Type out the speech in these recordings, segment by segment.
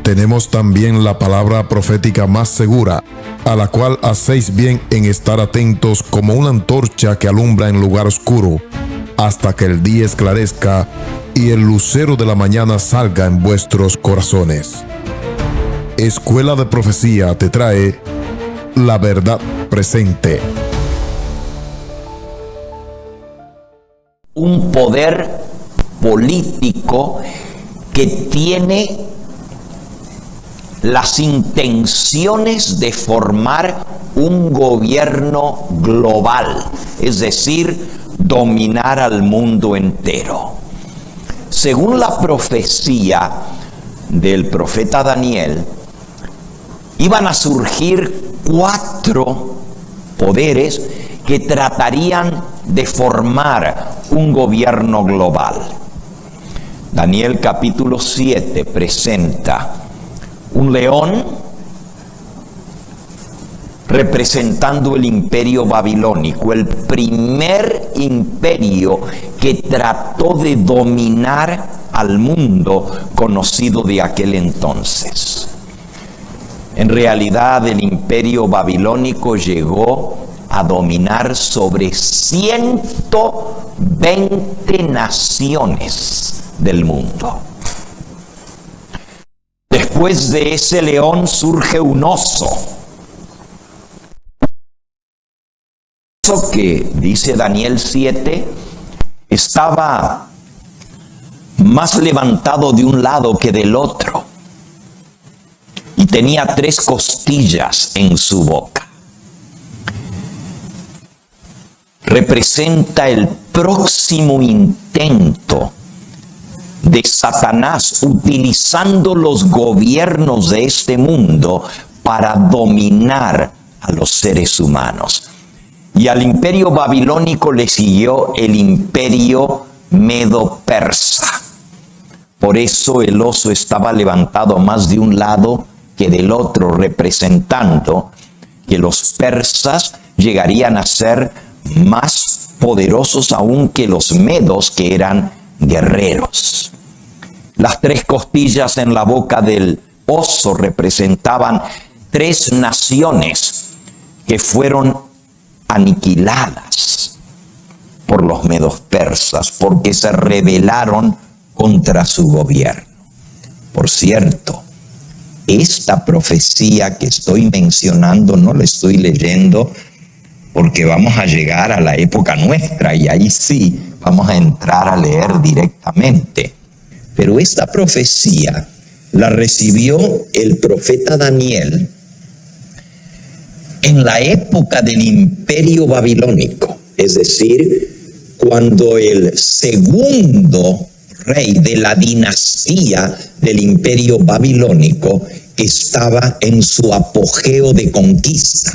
Tenemos también la palabra profética más segura, a la cual hacéis bien en estar atentos como una antorcha que alumbra en lugar oscuro, hasta que el día esclarezca y el lucero de la mañana salga en vuestros corazones. Escuela de Profecía te trae la verdad presente. Un poder político que tiene las intenciones de formar un gobierno global, es decir, dominar al mundo entero. Según la profecía del profeta Daniel, iban a surgir 4 poderes que tratarían de formar un gobierno global. Daniel capítulo 7 presenta un león representando el imperio babilónico, el primer imperio que trató de dominar al mundo conocido de aquel entonces. En realidad, el imperio babilónico llegó a dominar sobre 120 naciones del mundo. Después de ese león surge un oso. Eso que dice Daniel 7 estaba más levantado de un lado que del otro y tenía 3 costillas en su boca. Representa el próximo intento de Satanás utilizando los gobiernos de este mundo para dominar a los seres humanos. Y al imperio babilónico le siguió el imperio medo-persa. Por eso el oso estaba levantado más de un lado que del otro, representando que los persas llegarían a ser más poderosos aún que los medos, que eran guerreros. Las 3 costillas en la boca del oso representaban 3 naciones que fueron aniquiladas por los medos persas porque se rebelaron contra su gobierno. Por cierto, esta profecía que estoy mencionando no la estoy leyendo porque vamos a llegar a la época nuestra y ahí sí vamos a entrar a leer directamente. Pero esta profecía la recibió el profeta Daniel en la época del imperio babilónico, es decir, cuando el segundo rey de la dinastía del imperio babilónico estaba en su apogeo de conquista,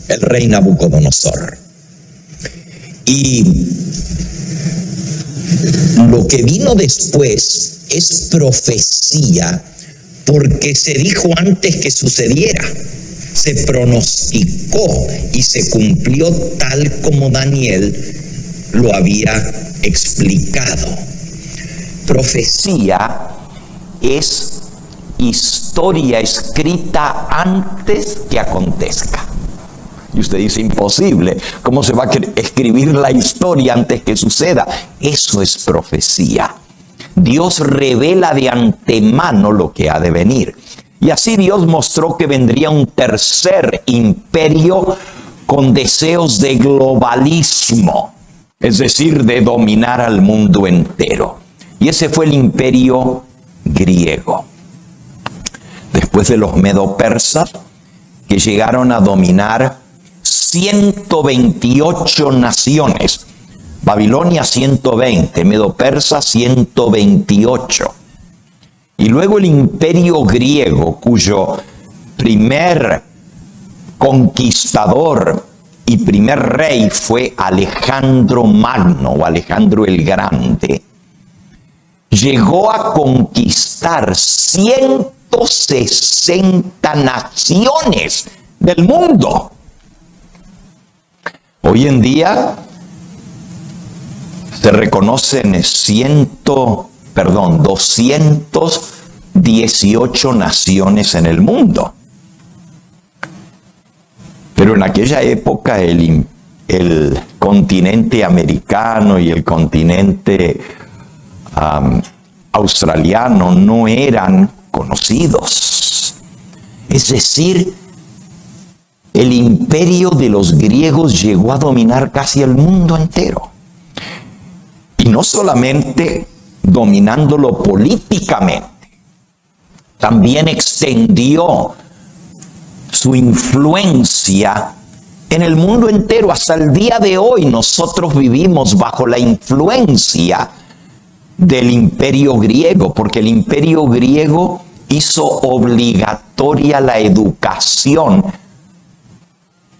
el rey Nabucodonosor. Y lo que vino después es profecía porque se dijo antes que sucediera, se pronosticó y se cumplió tal como Daniel lo había explicado. Profecía es historia escrita antes que acontezca. Y usted dice, imposible, ¿cómo se va a escribir la historia antes que suceda? Eso es profecía. Dios revela de antemano lo que ha de venir. Y así Dios mostró que vendría un tercer imperio con deseos de globalismo, es decir, de dominar al mundo entero. Y ese fue el imperio griego. Después de los medo-persas, que llegaron a dominar 128 naciones. Babilonia 120, Medo-Persa 128. Y luego el imperio griego, cuyo primer conquistador y primer rey fue Alejandro Magno o Alejandro el Grande, llegó a conquistar 160 naciones del mundo. Hoy en día se reconocen 200 18 naciones en el mundo. Pero en aquella época el continente americano y el continente australiano no eran conocidos. Es decir, el imperio de los griegos llegó a dominar casi el mundo entero. Y no solamente dominándolo políticamente, también extendió su influencia en el mundo entero. Hasta el día de hoy nosotros vivimos bajo la influencia del imperio griego, porque el imperio griego hizo obligatoria la educación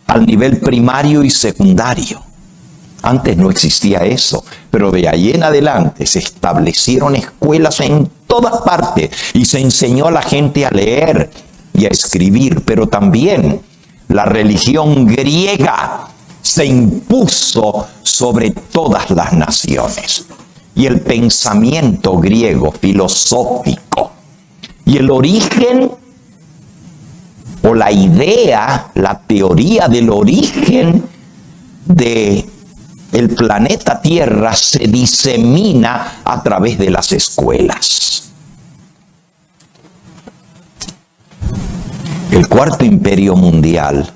al nivel primario y secundario. Antes no existía eso, pero de ahí en adelante se establecieron escuelas en todas partes y se enseñó a la gente a leer y a escribir, pero también la religión griega se impuso sobre todas las naciones. Y el pensamiento griego filosófico y el origen o la idea, la teoría del origen de el planeta Tierra se disemina a través de las escuelas. El cuarto imperio mundial,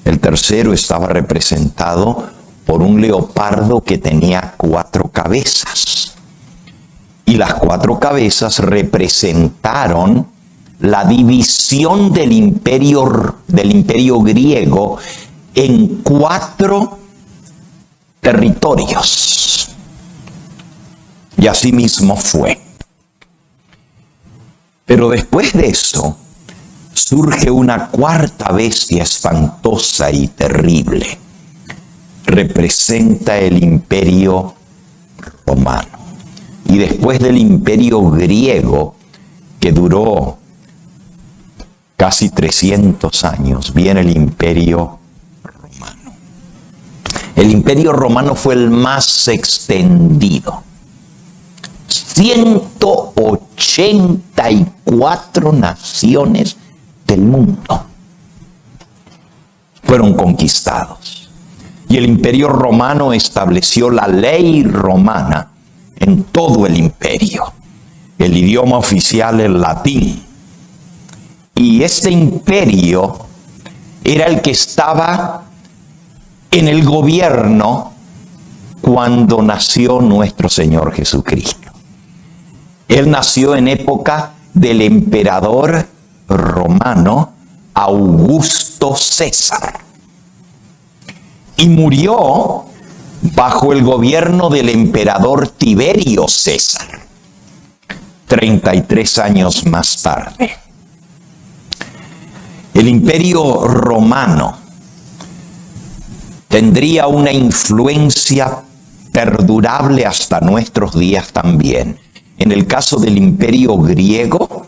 el tercero, estaba representado por un leopardo que tenía 4 cabezas. Y las 4 cabezas representaron la división del imperio griego en 4 territorios. Y así mismo fue. Pero después de eso, surge una cuarta bestia espantosa y terrible. Representa el imperio romano. Y después del imperio griego, que duró casi 300 años, viene el imperio romano. El imperio romano fue el más extendido. 184 naciones del mundo fueron conquistados. Y el imperio romano estableció la ley romana en todo el imperio. El idioma oficial, el latín. Y este imperio era el que estaba en el gobierno cuando nació nuestro Señor Jesucristo. Él nació en época del emperador romano Augusto César y murió bajo el gobierno del emperador Tiberio César 33 años más tarde. El imperio romano tendría una influencia perdurable hasta nuestros días también. En el caso del imperio griego,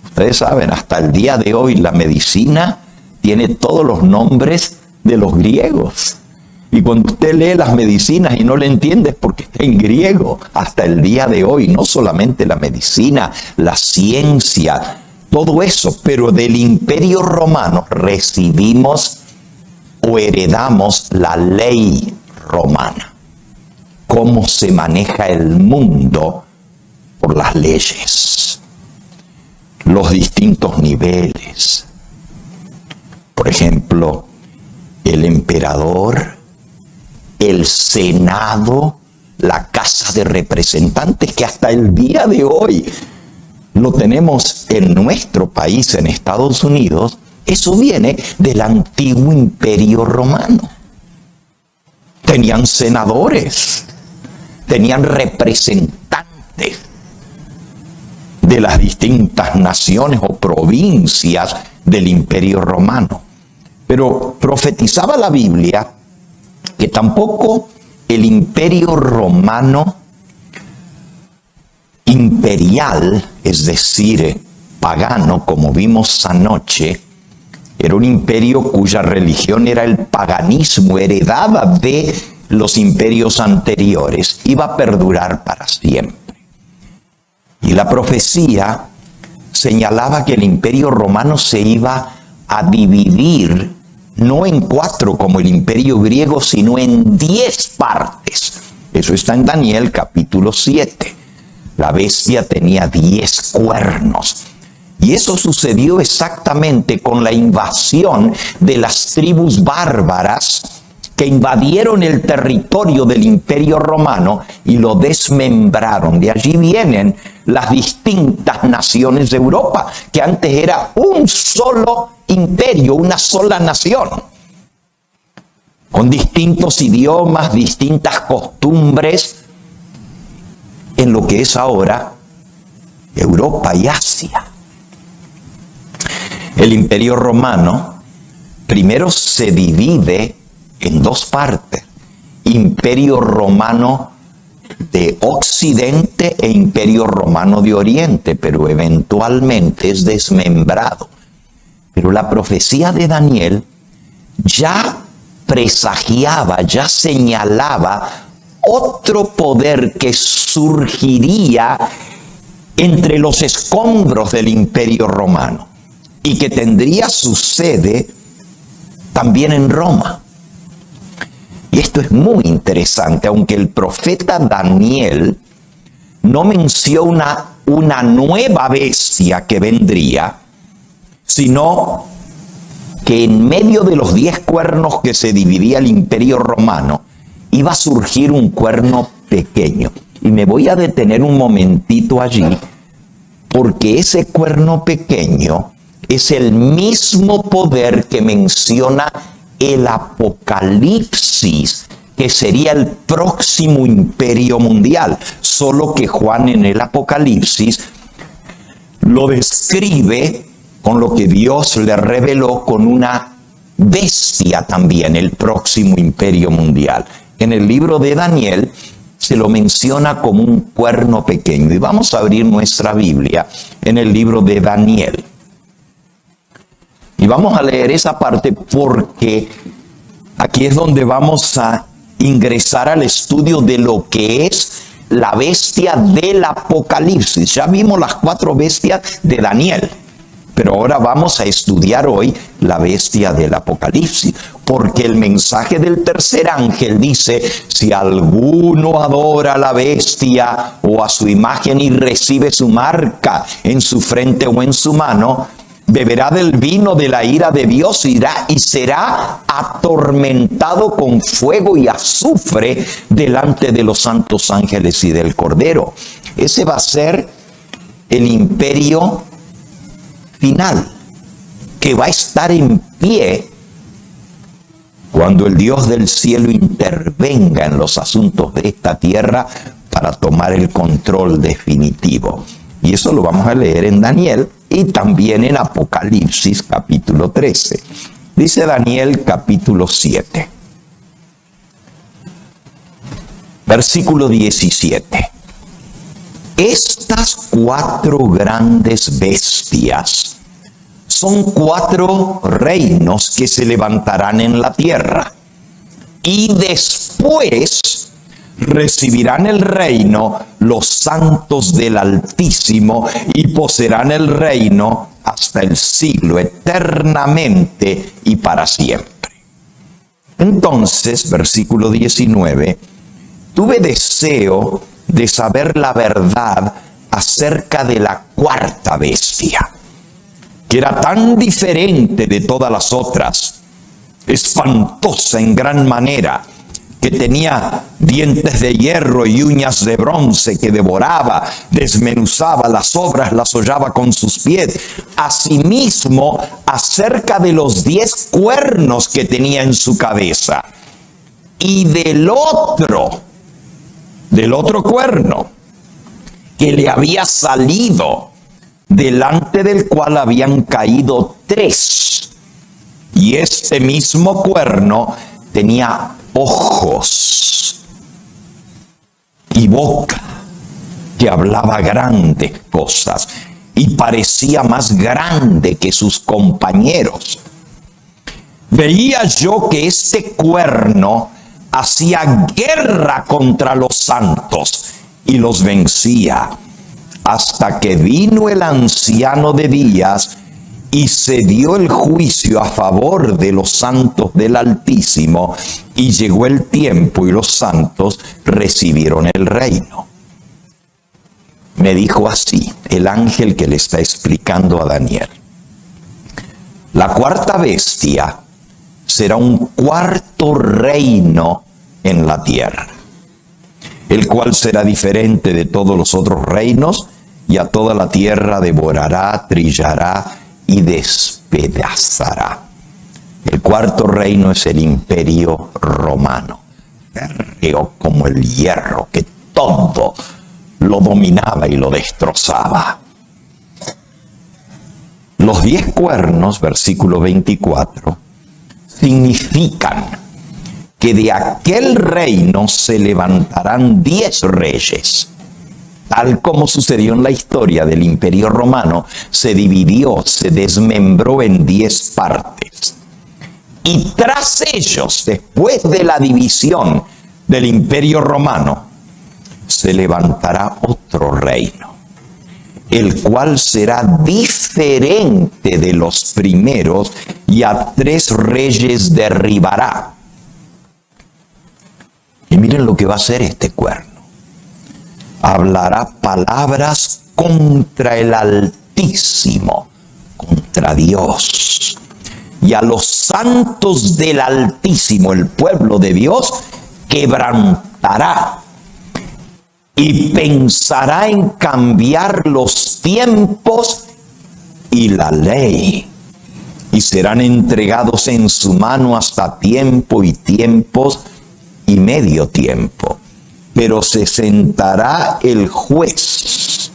ustedes saben, hasta el día de hoy la medicina tiene todos los nombres de los griegos. Y cuando usted lee las medicinas y no le entiende es porque está en griego. Hasta el día de hoy, no solamente la medicina, la ciencia, todo eso, pero del imperio romano recibimos o heredamos la ley romana. Cómo se maneja el mundo por las leyes, los distintos niveles. Por ejemplo, el emperador, el Senado, la Casa de Representantes, que hasta el día de hoy lo tenemos en nuestro país, en Estados Unidos. Eso viene del antiguo imperio romano. Tenían senadores, tenían representantes de las distintas naciones o provincias del imperio romano. Pero profetizaba la Biblia que tampoco el imperio romano imperial, es decir, pagano, como vimos anoche, era un imperio cuya religión era el paganismo, heredada de los imperios anteriores, iba a perdurar para siempre. Y la profecía señalaba que el Imperio Romano se iba a dividir no en 4 como el Imperio griego, sino en 10 partes. Eso está en Daniel capítulo 7. La bestia tenía 10 cuernos. Y eso sucedió exactamente con la invasión de las tribus bárbaras que invadieron el territorio del Imperio Romano y lo desmembraron. De allí vienen las distintas naciones de Europa, que antes era un solo imperio, una sola nación, con distintos idiomas, distintas costumbres, en lo que es ahora Europa y Asia. El Imperio Romano primero se divide en 2 partes: Imperio Romano de Occidente e Imperio Romano de Oriente, pero eventualmente es desmembrado. Pero la profecía de Daniel ya presagiaba, ya señalaba otro poder que surgiría entre los escombros del Imperio Romano y que tendría su sede también en Roma. Y esto es muy interesante, aunque el profeta Daniel no menciona una nueva bestia que vendría, sino que en medio de los 10 cuernos que se dividía el Imperio Romano, iba a surgir un cuerno pequeño. Y me voy a detener un momentito allí, porque ese cuerno pequeño es el mismo poder que menciona el Apocalipsis, que sería el próximo imperio mundial. Solo que Juan en el Apocalipsis lo describe con lo que Dios le reveló, con una bestia también, el próximo imperio mundial. En el libro de Daniel se lo menciona como un cuerno pequeño. Y vamos a abrir nuestra Biblia en el libro de Daniel. Y vamos a leer esa parte porque aquí es donde vamos a ingresar al estudio de lo que es la bestia del Apocalipsis. Ya vimos las 4 bestias de Daniel, pero ahora vamos a estudiar hoy la bestia del Apocalipsis, porque el mensaje del tercer ángel dice: si alguno adora a la bestia o a su imagen y recibe su marca en su frente o en su mano, beberá del vino de la ira de Dios y será atormentado con fuego y azufre delante de los santos ángeles y del Cordero. Ese va a ser el imperio final, que va a estar en pie cuando el Dios del cielo intervenga en los asuntos de esta tierra para tomar el control definitivo. Y eso lo vamos a leer en Daniel y también en Apocalipsis capítulo 13. Dice Daniel capítulo 7, versículo 17. Estas 4 grandes bestias son 4 reinos que se levantarán en la tierra, y después recibirán el reino los santos del Altísimo y poseerán el reino hasta el siglo, eternamente y para siempre. Entonces, versículo 19, tuve deseo de saber la verdad acerca de la 4ª bestia, que era tan diferente de todas las otras, espantosa en gran manera, que tenía dientes de hierro y uñas de bronce, que devoraba, desmenuzaba las obras, las hollaba con sus pies. Asimismo, acerca de los 10 cuernos que tenía en su cabeza, y del otro cuerno que le había salido, delante del cual habían caído 3. Y este mismo cuerno tenía ojos y boca que hablaba grandes cosas y parecía más grande que sus compañeros. Veía yo que este cuerno hacía guerra contra los santos y los vencía, hasta que vino el anciano de días y se dio el juicio a favor de los santos del Altísimo, y llegó el tiempo y los santos recibieron el reino. Me dijo así el ángel que le está explicando a Daniel: la cuarta bestia será un cuarto reino en la tierra, el cual será diferente de todos los otros reinos, y a toda la tierra devorará, trillará y despedazará. El cuarto reino es el imperio romano, férreo como el hierro, que todo lo dominaba y lo destrozaba. Los 10 cuernos, versículo 24, significan que de aquel reino se levantarán 10 reyes. Tal como sucedió en la historia del Imperio Romano, se dividió, se desmembró en 10 partes. Y tras ellos, después de la división del Imperio Romano, se levantará otro reino, el cual será diferente de los primeros, y a 3 reyes derribará. Y miren lo que va a hacer este cuerno. Hablará palabras contra el Altísimo, contra Dios. Y a los santos del Altísimo, el pueblo de Dios, quebrantará. Y pensará en cambiar los tiempos y la ley. Y serán entregados en su mano hasta tiempo y tiempos y medio tiempo. Pero se sentará el juez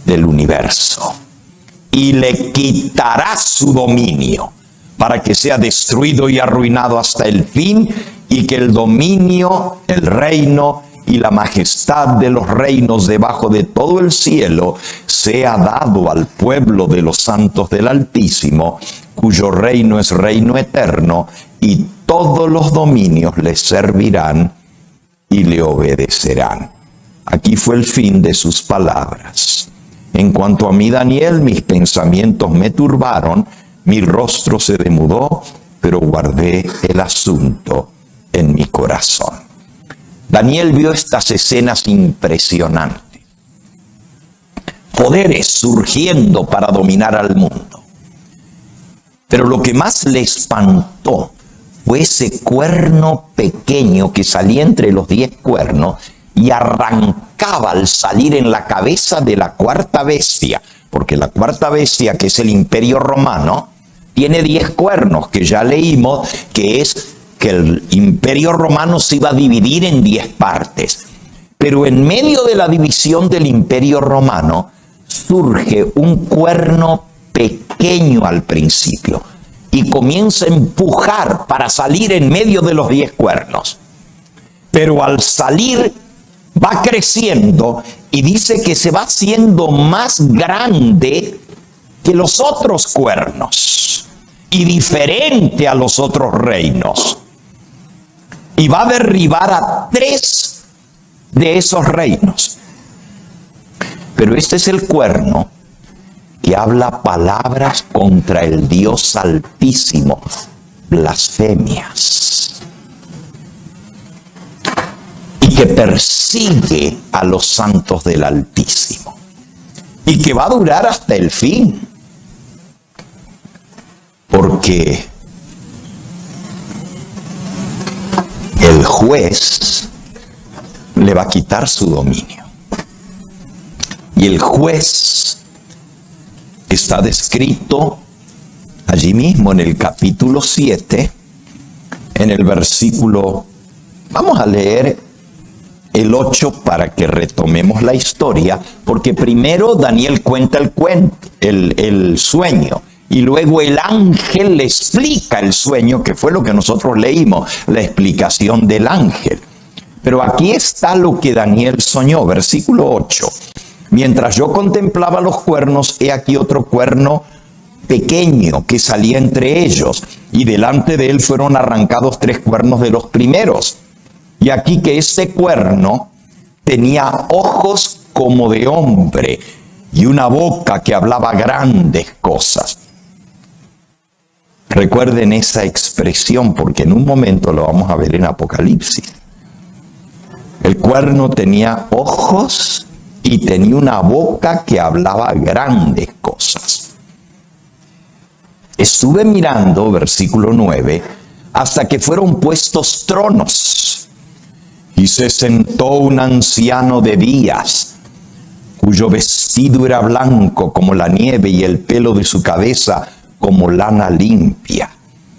del universo, y le quitará su dominio, para que sea destruido y arruinado hasta el fin, y que el dominio, el reino y la majestad de los reinos debajo de todo el cielo sea dado al pueblo de los santos del Altísimo, cuyo reino es reino eterno, y todos los dominios le servirán y le obedecerán. Aquí fue el fin de sus palabras. En cuanto a mí, Daniel, mis pensamientos me turbaron, mi rostro se demudó, pero guardé el asunto en mi corazón. Daniel vio estas escenas impresionantes. Poderes surgiendo para dominar al mundo. Pero lo que más le espantó fue ese cuerno pequeño que salía entre los 10 cuernos y arrancaba al salir en la cabeza de la cuarta bestia, porque la cuarta bestia, que es el Imperio Romano, tiene 10 cuernos, que ya leímos que es que el Imperio Romano se iba a dividir en 10 partes. Pero en medio de la división del Imperio Romano surge un cuerno pequeño al principio y comienza a empujar para salir en medio de los 10 cuernos. Pero al salir va creciendo y dice que se va haciendo más grande que los otros cuernos y diferente a los otros reinos. Y va a derribar a 3 de esos reinos. Pero este es el cuerno que habla palabras contra el Dios Altísimo, blasfemias, y que persigue a los santos del Altísimo, y que va a durar hasta el fin, porque el juez le va a quitar su dominio. Y el juez está descrito allí mismo en el capítulo 7, en el versículo, vamos a leer el 8 para que retomemos la historia, porque primero Daniel cuenta el sueño, y luego el ángel le explica el sueño, que fue lo que nosotros leímos, la explicación del ángel. Pero aquí está lo que Daniel soñó, versículo 8. Mientras yo contemplaba los cuernos, he aquí otro cuerno pequeño que salía entre ellos, y delante de él fueron arrancados 3 cuernos de los primeros. Y aquí que este cuerno tenía ojos como de hombre y una boca que hablaba grandes cosas. Recuerden esa expresión porque en un momento lo vamos a ver en Apocalipsis. El cuerno tenía ojos y tenía una boca que hablaba grandes cosas. Estuve mirando, versículo 9, hasta que fueron puestos tronos. Y se sentó un anciano de días, cuyo vestido era blanco como la nieve y el pelo de su cabeza como lana limpia.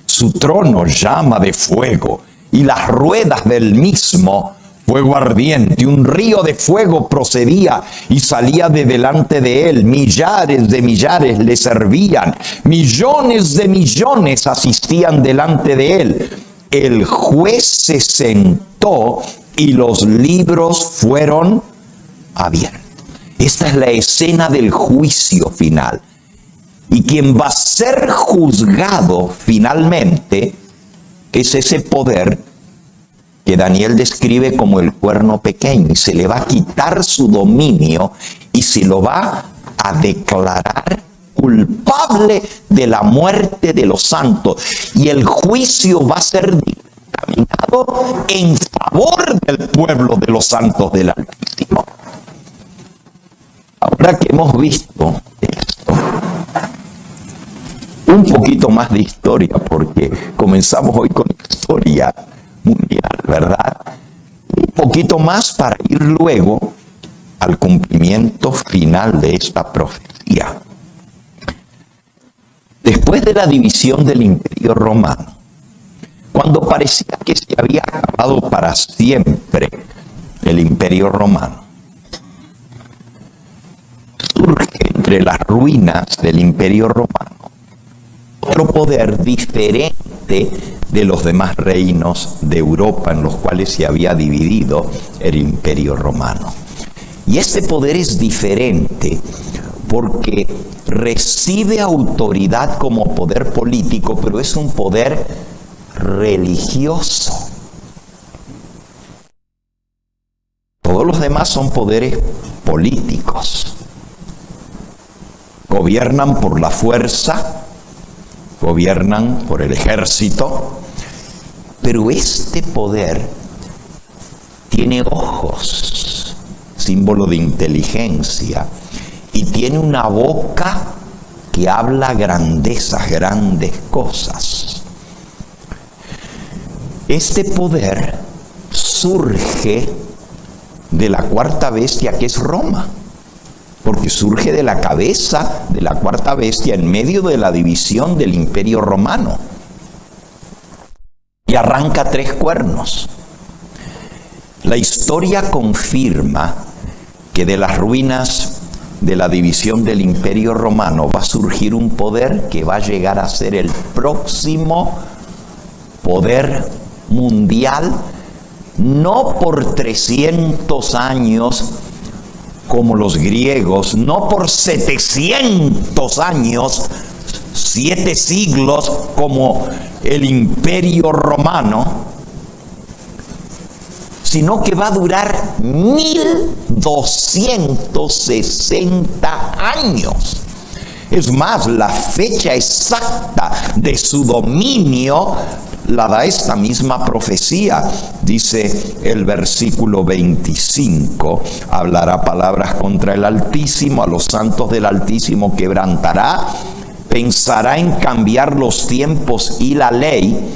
Su trono llama de fuego y las ruedas del mismo fuego ardiente. Un río de fuego procedía y salía de delante de él. Millares de millares le servían. Millones de millones asistían delante de él. El juez se sentó y los libros fueron abiertos. Esta es la escena del juicio final. Y quien va a ser juzgado finalmente es ese poder que Daniel describe como el cuerno pequeño, y se le va a quitar su dominio y se lo va a declarar culpable de la muerte de los santos. Y el juicio va a ser dictaminado en favor del pueblo de los santos del Altísimo. Ahora que hemos visto esto, un poquito más de historia, porque comenzamos hoy con historia mundial, ¿verdad? Un poquito más para ir luego al cumplimiento final de esta profecía. Después de la división del Imperio Romano, cuando parecía que se había acabado para siempre el Imperio Romano, surge entre las ruinas del Imperio Romano otro poder diferente de los demás reinos de Europa en los cuales se había dividido el Imperio Romano. Y este poder es diferente porque recibe autoridad como poder político, pero es un poder religioso. Todos los demás son poderes políticos. Gobiernan por la fuerza, gobiernan por el ejército, pero este poder tiene ojos, símbolo de inteligencia, y tiene una boca que habla grandezas, grandes cosas. Este poder surge de la cuarta bestia que es Roma, porque surge de la cabeza de la cuarta bestia en medio de la división del Imperio Romano. Y arranca 3 cuernos. La historia confirma que de las ruinas de la división del Imperio Romano va a surgir un poder que va a llegar a ser el próximo poder mundial, no por 300 años como los griegos, no por 700 años, 7 siglos como el Imperio Romano, sino que va a durar 1260 años. Es más, la fecha exacta de su dominio la da esta misma profecía. Dice el versículo 25, hablará palabras contra el Altísimo, a los santos del Altísimo quebrantará, pensará en cambiar los tiempos y la ley,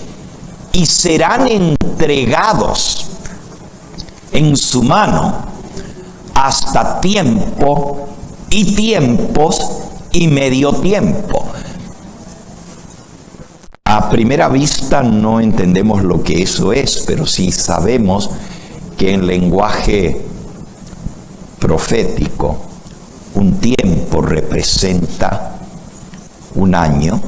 y serán entregados en su mano hasta tiempo y tiempos y medio tiempo. A primera vista no entendemos lo que eso es, pero sí sabemos que en lenguaje profético un tiempo representa un año,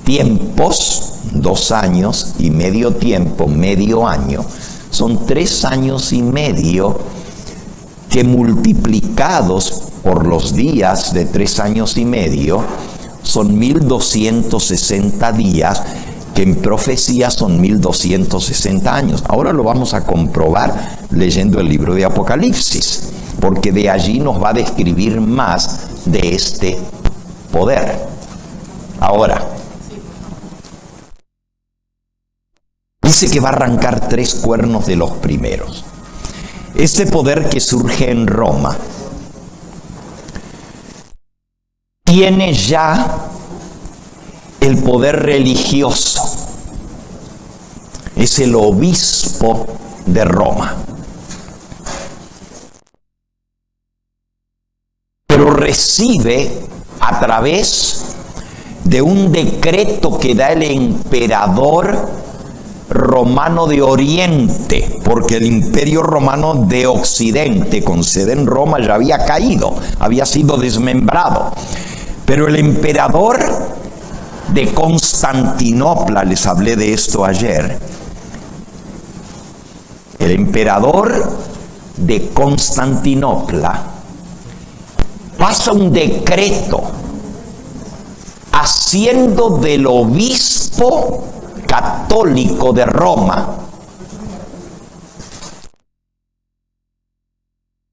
tiempos 2 años y medio tiempo, medio año, son 3 años y medio que multiplicados por los días de 3 años y medio son 1260 días, que en profecía son 1260 años. Ahora lo vamos a comprobar leyendo el libro de Apocalipsis, porque de allí nos va a describir más de este poder. Ahora, dice que va a arrancar 3 cuernos de los primeros. Este poder que surge en Roma tiene ya el poder religioso. Es el obispo de Roma. Pero recibe a través de un decreto que da el emperador romano de Oriente, porque el imperio romano de Occidente, con sede en Roma, ya había caído, había sido desmembrado. Pero el emperador de Constantinopla, les hablé de esto ayer, el emperador de Constantinopla pasa un decreto haciendo del obispo católico de Roma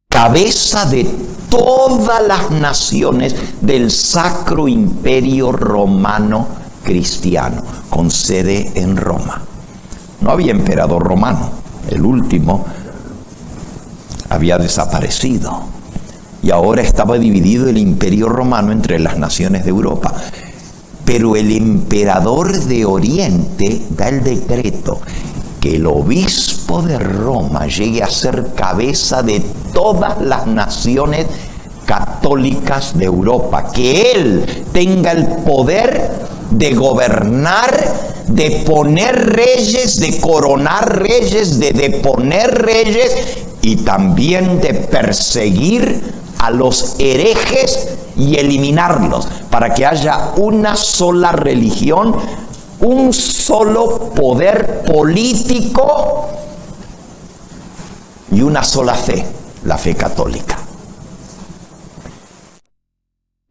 cabeza de todas las naciones del Sacro Imperio Romano Cristiano, con sede en Roma. No había emperador romano, el último había desaparecido, y ahora estaba dividido el Imperio Romano entre las naciones de Europa. Pero el emperador de Oriente da el decreto que el obispo de Roma llegue a ser cabeza de todas las naciones católicas de Europa, que él tenga el poder de gobernar, de poner reyes, de coronar reyes, de deponer reyes y también de perseguir a los herejes y eliminarlos, para que haya una sola religión, un solo poder político y una sola fe, la fe católica.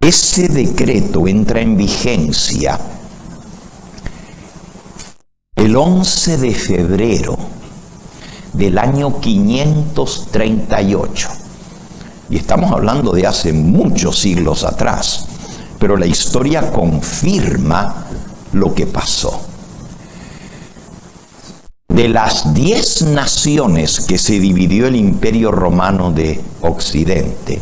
Ese decreto entra en vigencia el 11 de febrero del año 538. Y estamos hablando de hace muchos siglos atrás, pero la historia confirma lo que pasó. De las 10 naciones que se dividió el Imperio Romano de Occidente,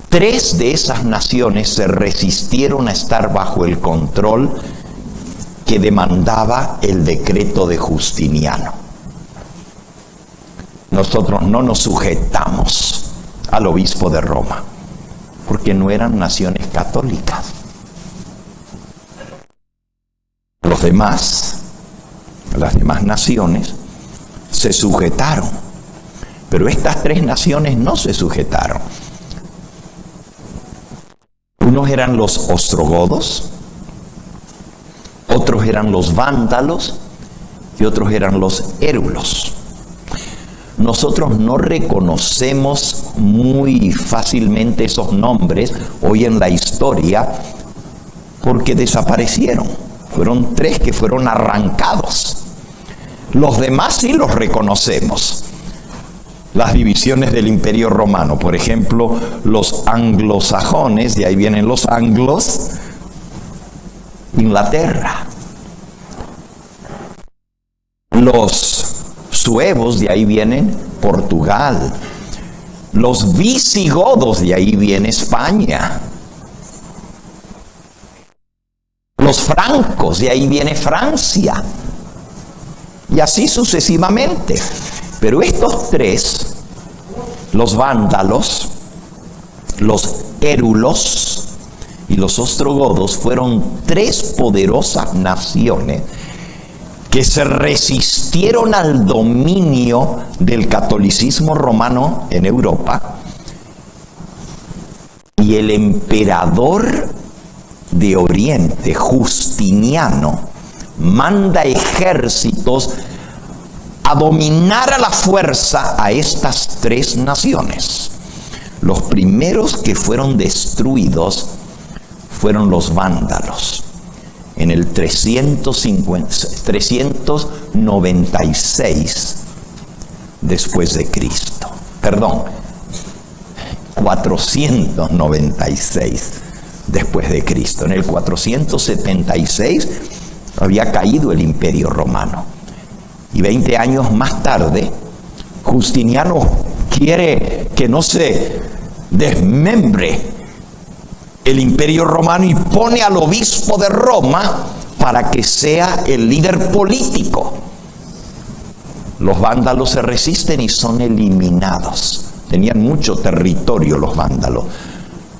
3 de esas naciones se resistieron a estar bajo el control que demandaba el decreto de Justiniano. Nosotros no nos sujetamos al obispo de Roma, porque no eran naciones católicas. Las demás naciones se sujetaron, pero estas 3 naciones no se sujetaron. Unos eran los ostrogodos, otros eran los vándalos y otros eran los érulos. Nosotros no reconocemos muy fácilmente esos nombres hoy en la historia porque desaparecieron. Fueron 3 que fueron arrancados. Los demás sí los reconocemos. Las divisiones del Imperio Romano, por ejemplo, los anglosajones, de ahí vienen los anglos, Inglaterra. Los suevos, de ahí vienen Portugal. Los visigodos, de ahí viene España. Los francos, de ahí viene Francia. Y así sucesivamente. Pero estos 3, los vándalos, los érulos y los ostrogodos, fueron 3 poderosas naciones que se resistieron al dominio del catolicismo romano en Europa, y el emperador de Oriente, Justiniano, manda ejércitos a dominar a la fuerza a estas 3 naciones. Los primeros que fueron destruidos fueron los vándalos. en el 396 después de Cristo. Perdón, 496 después de Cristo. En el 476 había caído el Imperio Romano. Y 20 años más tarde, Justiniano quiere que no se desmembre el Imperio Romano y pone al obispo de Roma para que sea el líder político. Los vándalos se resisten y son eliminados. Tenían mucho territorio los vándalos.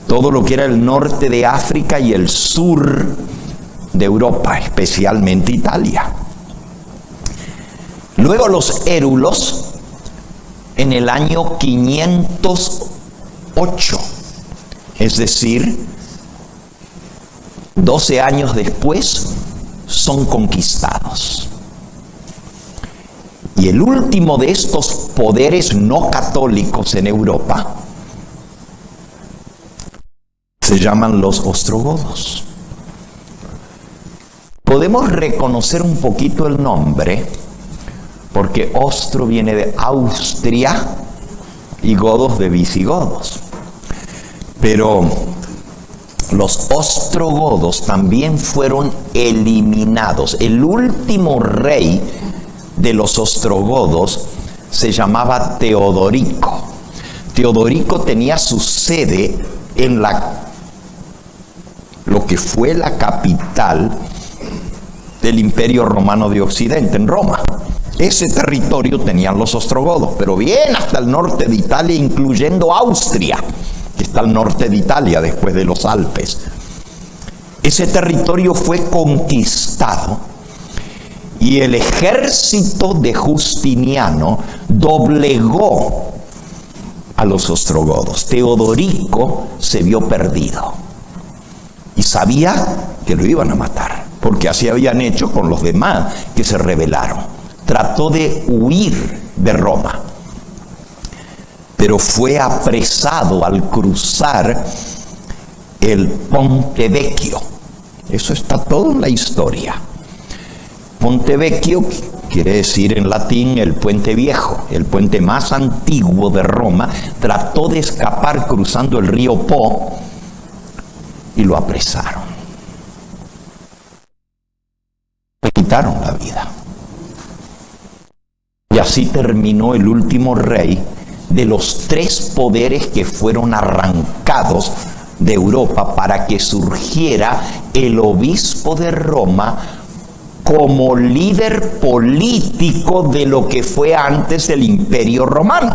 Todo lo que era el norte de África y el sur de Europa, especialmente Italia. Luego los érulos, en el año 508, es decir, 12 años después, son conquistados. Y el último de estos poderes no católicos en Europa se llaman los ostrogodos. Podemos reconocer un poquito el nombre, porque ostro viene de Austria y godos de visigodos. Pero los ostrogodos también fueron eliminados. El último rey de los ostrogodos se llamaba Teodorico. Teodorico tenía su sede en lo que fue la capital del Imperio Romano de Occidente, en Roma. Ese territorio tenían los ostrogodos, pero bien hasta el norte de Italia, incluyendo Austria, que está al norte de Italia después de los Alpes. Ese territorio fue conquistado y el ejército de Justiniano doblegó a los ostrogodos. Teodorico se vio perdido y sabía que lo iban a matar, porque así habían hecho con los demás que se rebelaron. Trató de huir de Roma, pero fue apresado al cruzar el Ponte Vecchio. Eso está todo en la historia. Ponte Vecchio quiere decir en latín el puente viejo, el puente más antiguo de Roma. Trató de escapar cruzando el río Po y lo apresaron. Le quitaron la vida. Y así terminó el último rey de los 3 poderes que fueron arrancados de Europa para que surgiera el obispo de Roma como líder político de lo que fue antes el Imperio Romano.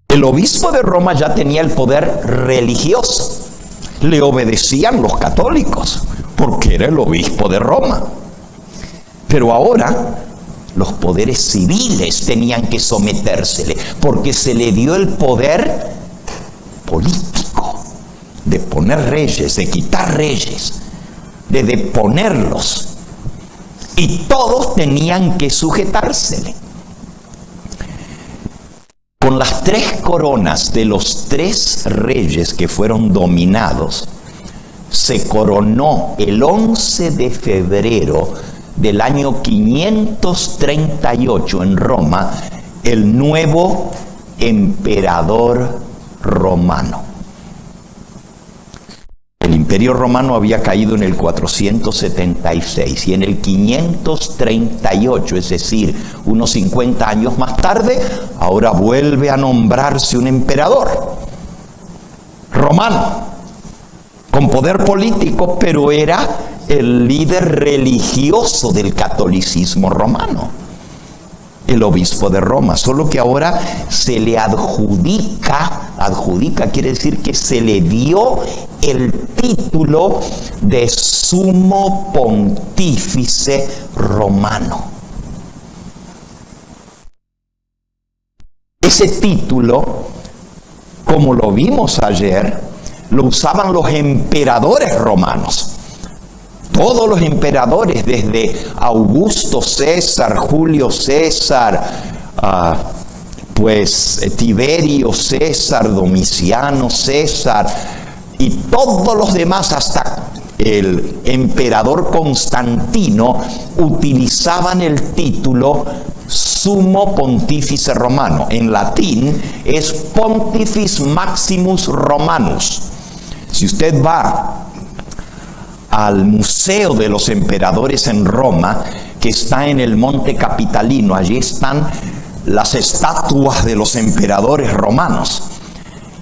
El obispo de Roma ya tenía el poder religioso. Le obedecían los católicos porque era el obispo de Roma. Pero ahora los poderes civiles tenían que sometérsele, porque se le dio el poder político de poner reyes, de quitar reyes, de deponerlos. Y todos tenían que sujetársele. Con las 3 coronas de los 3 reyes que fueron dominados, se coronó el 11 de febrero del año 538 en Roma el nuevo emperador romano. El Imperio Romano había caído en el 476 y en el 538, es decir, unos 50 años más tarde, ahora vuelve a nombrarse un emperador romano con poder político, pero era el líder religioso del catolicismo romano, el obispo de Roma, solo que ahora se le adjudica quiere decir que se le dio el título de sumo pontífice romano. Ese título, como lo vimos ayer, lo usaban los emperadores romanos. Todos los emperadores, desde Augusto César, Julio César, Tiberio César, Domiciano César, y todos los demás hasta el emperador Constantino, utilizaban el título Sumo Pontífice Romano. En latín es Pontifex Maximus Romanus. Si usted va al Museo de los Emperadores en Roma, que está en el Monte Capitalino, allí están las estatuas de los emperadores romanos.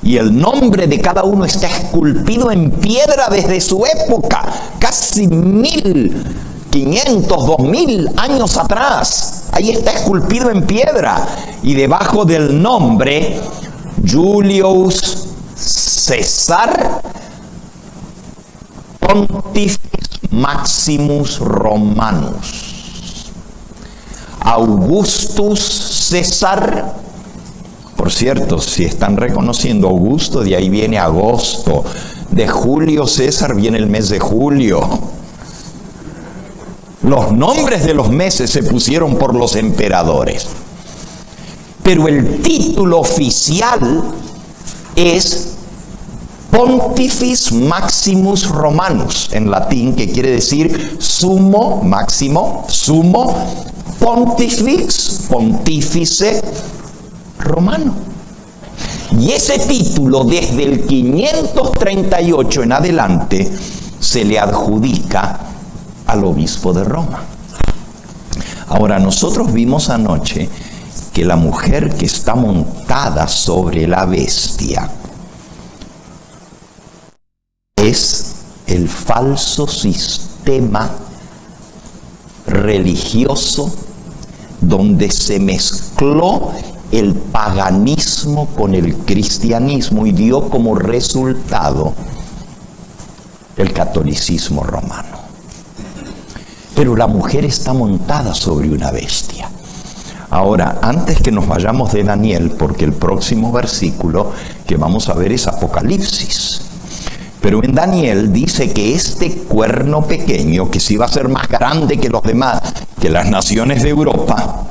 Y el nombre de cada uno está esculpido en piedra desde su época, casi 1500, 2000 años atrás. Ahí está esculpido en piedra. Y debajo del nombre, Julius César Pontifex Maximus Romanus. Augustus César. Por cierto, si están reconociendo Augusto, de ahí viene agosto. De Julio César viene el mes de julio. Los nombres de los meses se pusieron por los emperadores. Pero el título oficial es Pontifex Maximus Romanus, en latín, que quiere decir sumo, máximo, sumo, pontifex, pontífice romano. Y ese título, desde el 538 en adelante, se le adjudica al obispo de Roma. Ahora, nosotros vimos anoche que la mujer que está montada sobre la bestia es el falso sistema religioso donde se mezcló el paganismo con el cristianismo y dio como resultado el catolicismo romano. Pero la mujer está montada sobre una bestia. Ahora, antes que nos vayamos de Daniel, porque el próximo versículo que vamos a ver es Apocalipsis. Pero en Daniel dice que este cuerno pequeño, que sí iba a ser más grande que los demás, que las naciones de Europa,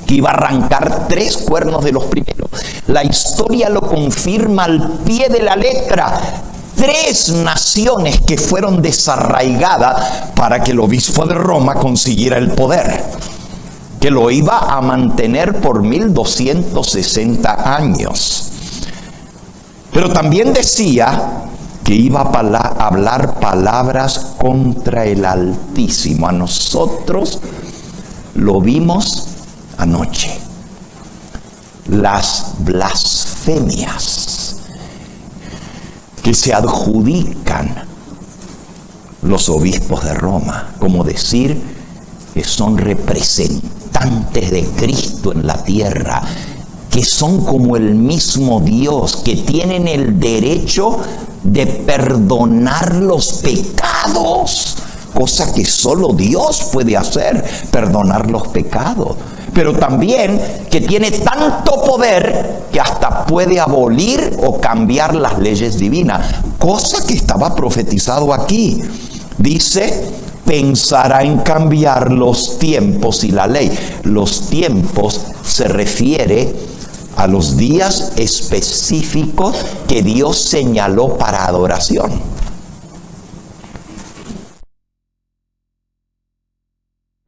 que iba a arrancar 3 cuernos de los primeros. La historia lo confirma al pie de la letra. 3 naciones que fueron desarraigadas para que el obispo de Roma consiguiera el poder, que lo iba a mantener por 1260 años. Pero también decía que iba a hablar palabras contra el Altísimo. A nosotros lo vimos anoche. Las blasfemias que se adjudican los obispos de Roma, como decir que son representantes de Cristo en la tierra, que son como el mismo Dios, que tienen el derecho de perdonar los pecados, cosa que solo Dios puede hacer, perdonar los pecados. Pero también que tiene tanto poder que hasta puede abolir o cambiar las leyes divinas, cosa que estaba profetizado aquí. Dice, pensará en cambiar los tiempos y la ley. Los tiempos se refiere a los días específicos que Dios señaló para adoración.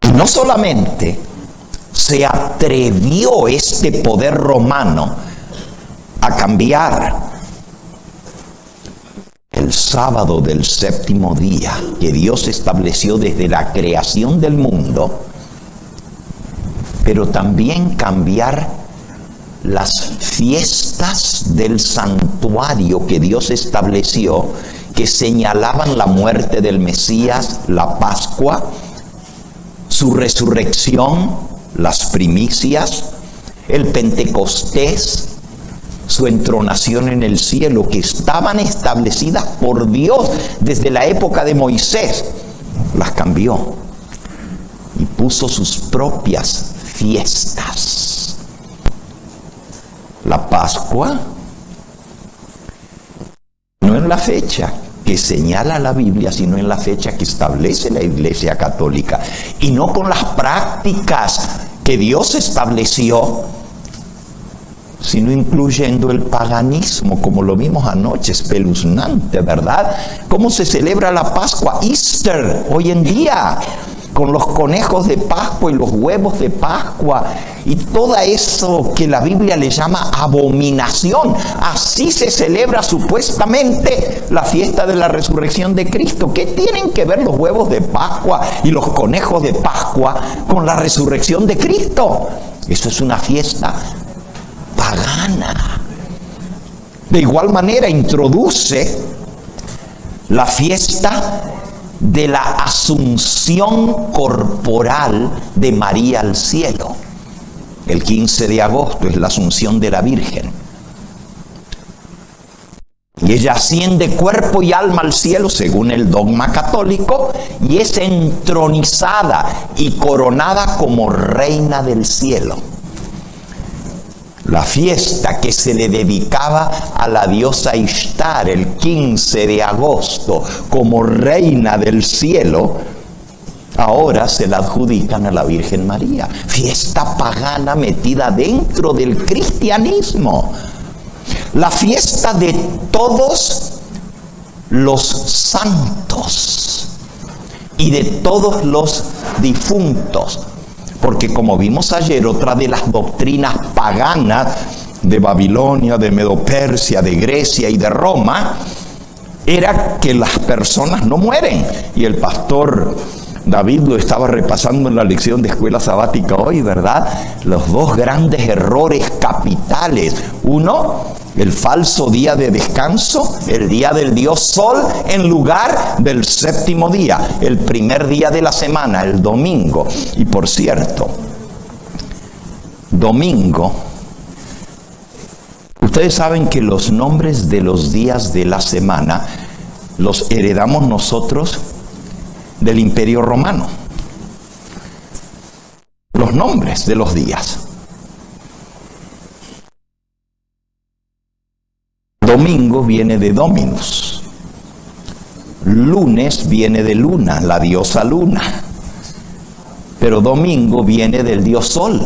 Y no solamente se atrevió este poder romano a cambiar el sábado del 7º día que Dios estableció desde la creación del mundo, pero también cambiar las fiestas del santuario que Dios estableció, que señalaban la muerte del Mesías, la Pascua, su resurrección, las primicias, el Pentecostés, su entronación en el cielo, que estaban establecidas por Dios desde la época de Moisés. Las cambió y puso sus propias fiestas. La Pascua, no en la fecha que señala la Biblia, sino en la fecha que establece la Iglesia Católica, y no con las prácticas que Dios estableció, sino incluyendo el paganismo, como lo vimos anoche, espeluznante, ¿verdad? ¿Cómo se celebra la Pascua? Easter, hoy en día, con los conejos de Pascua y los huevos de Pascua, y todo eso que la Biblia le llama abominación. Así se celebra supuestamente la fiesta de la resurrección de Cristo. ¿Qué tienen que ver los huevos de Pascua y los conejos de Pascua con la resurrección de Cristo? Eso es una fiesta pagana. De igual manera introduce la fiesta de la asunción corporal de María al cielo. El 15 de agosto es la asunción de la Virgen. Y ella asciende cuerpo y alma al cielo según el dogma católico y es entronizada y coronada como reina del cielo. La fiesta que se le dedicaba a la diosa Ishtar el 15 de agosto como reina del cielo, ahora se la adjudican a la Virgen María. Fiesta pagana metida dentro del cristianismo. La fiesta de todos los santos y de todos los difuntos. Porque como vimos ayer, otra de las doctrinas paganas de Babilonia, de Medo-Persia, de Grecia y de Roma, era que las personas no mueren. Y el pastor David lo estaba repasando en la lección de escuela sabática hoy, ¿verdad? Los dos grandes errores capitales. Uno, el falso día de descanso, el día del dios Sol, en lugar del séptimo día, el primer día de la semana, el domingo. Y por cierto, domingo, ustedes saben que los nombres de los días de la semana los heredamos nosotros del Imperio Romano. Los nombres de los días. Domingo viene de Dominus. Lunes viene de Luna, la diosa Luna. Pero domingo viene del dios Sol.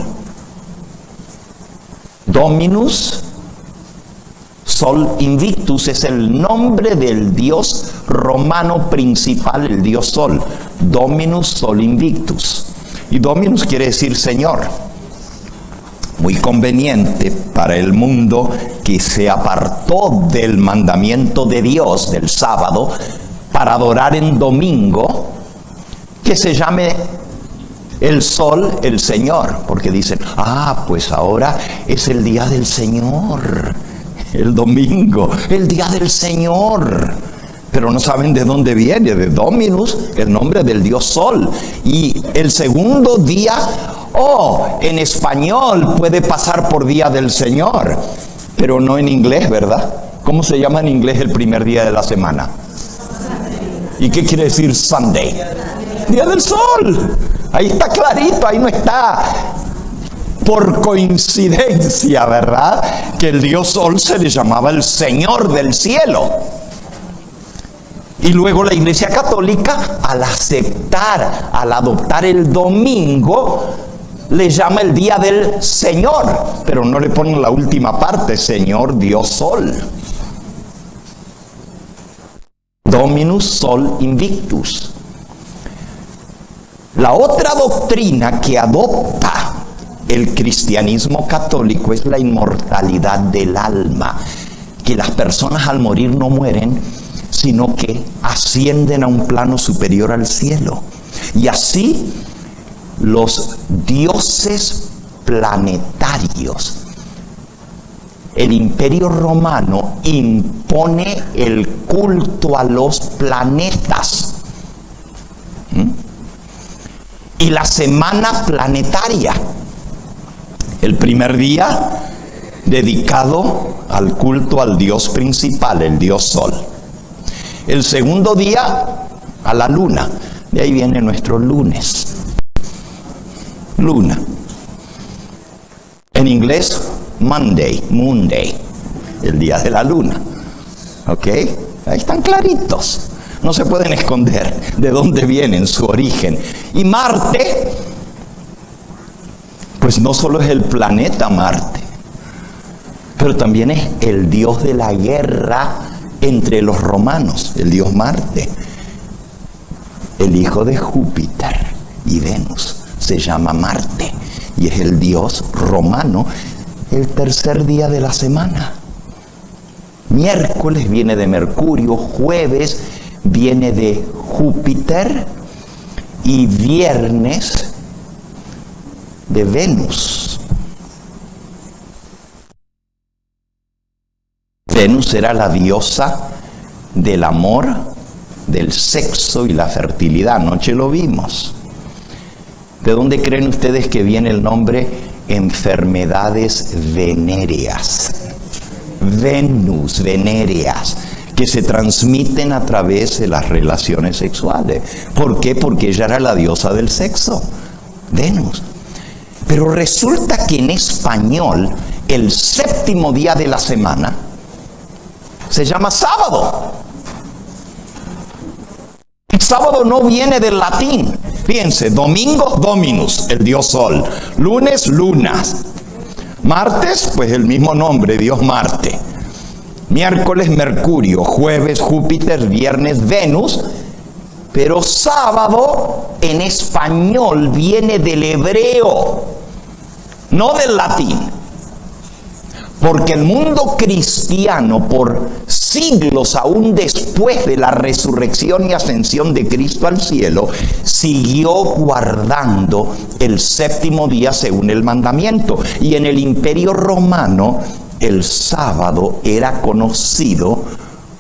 Dominus, Sol Invictus, es el nombre del dios romano principal, el dios Sol. Dominus Sol Invictus. Y Dominus quiere decir Señor. Muy conveniente para el mundo que se apartó del mandamiento de Dios del sábado para adorar en domingo, que se llame el sol el Señor, porque dicen, pues ahora es el día del Señor, el domingo, el día del Señor. Pero no saben de dónde viene, de Dominus, el nombre del dios Sol. Y el segundo día, en español puede pasar por día del Señor, pero no en inglés, ¿verdad? ¿Cómo se llama en inglés el primer día de la semana? ¿Y qué quiere decir Sunday? Día del Sol. Ahí está clarito, ahí no está por coincidencia, ¿verdad? Que el dios Sol se le llamaba el Señor del cielo. Y luego la Iglesia Católica, al adoptar el domingo, le llama el día del Señor, pero no le ponen la última parte, Señor Dios Sol. Dominus Sol Invictus. La otra doctrina que adopta el cristianismo católico es la inmortalidad del alma, que las personas al morir no mueren, sino que ascienden a un plano superior al cielo. Y así los dioses planetarios, el Imperio Romano impone el culto a los planetas. Y la semana planetaria, el primer día dedicado al culto al dios principal, el dios Sol. El segundo día a la luna. De ahí viene nuestro lunes. Luna. En inglés, Monday, el día de la luna. ¿Ok? Ahí están claritos. No se pueden esconder de dónde vienen, su origen. Y Marte, pues no solo es el planeta Marte, pero también es el dios de la guerra entre los romanos, el dios Marte. El hijo de Júpiter y Venus se llama Marte y es el dios romano, el tercer día de la semana. Miércoles viene de Mercurio, jueves viene de Júpiter y viernes de Venus. Venus era la diosa del amor, del sexo y la fertilidad. Anoche lo vimos. ¿De dónde creen ustedes que viene el nombre enfermedades venéreas? Venus, venéreas, que se transmiten a través de las relaciones sexuales. ¿Por qué? Porque ella era la diosa del sexo, Venus. Pero resulta que en español, el séptimo día de la semana se llama sábado. El sábado no viene del latín. Fíjense, domingo, dominus, el dios sol. Lunes, lunas. Martes, pues el mismo nombre, dios Marte. Miércoles, Mercurio. Jueves, Júpiter. Viernes, Venus. Pero sábado en español viene del hebreo, no del latín. Porque el mundo cristiano, por siglos aún después de la resurrección y ascensión de Cristo al cielo, siguió guardando el séptimo día según el mandamiento. Y en el Imperio Romano, el sábado era conocido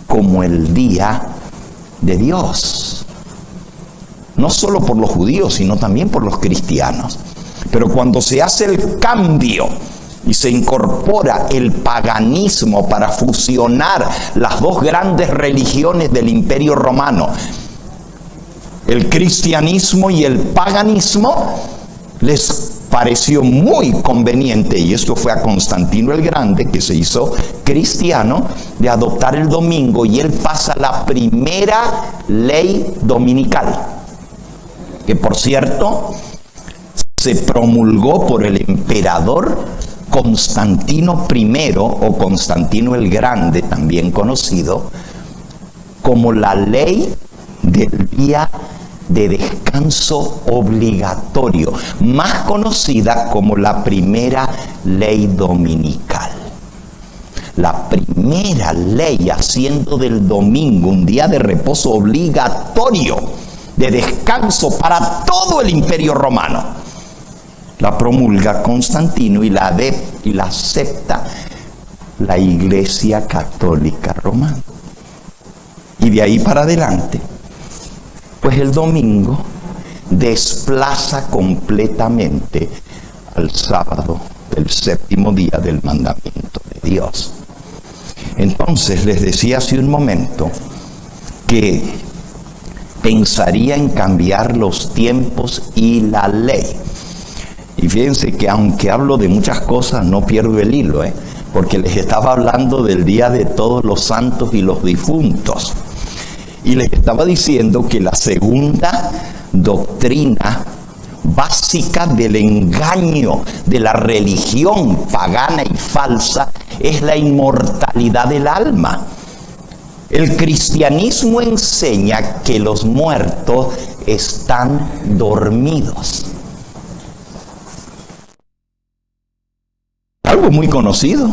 como el día de Dios. No solo por los judíos, sino también por los cristianos. Pero cuando se hace el cambio y se incorpora el paganismo para fusionar las dos grandes religiones del Imperio Romano, el cristianismo y el paganismo, les pareció muy conveniente, y esto fue a Constantino el Grande, que se hizo cristiano, de adoptar el domingo, y él pasa la primera ley dominical, que por cierto se promulgó por el emperador Constantino I, o Constantino el Grande, también conocido como la ley del día de descanso obligatorio, más conocida como la primera ley dominical. La primera ley haciendo del domingo un día de reposo obligatorio, de descanso para todo el Imperio Romano. La promulga Constantino y la acepta la Iglesia Católica Romana. Y de ahí para adelante, pues el domingo desplaza completamente al sábado del séptimo día del mandamiento de Dios. Entonces les decía hace un momento que pensaría en cambiar los tiempos y la ley. Y fíjense que aunque hablo de muchas cosas, no pierdo el hilo, porque les estaba hablando del Día de Todos los Santos y los Difuntos. Y les estaba diciendo que la segunda doctrina básica del engaño de la religión pagana y falsa es la inmortalidad del alma. El cristianismo enseña que los muertos están dormidos. Algo muy conocido.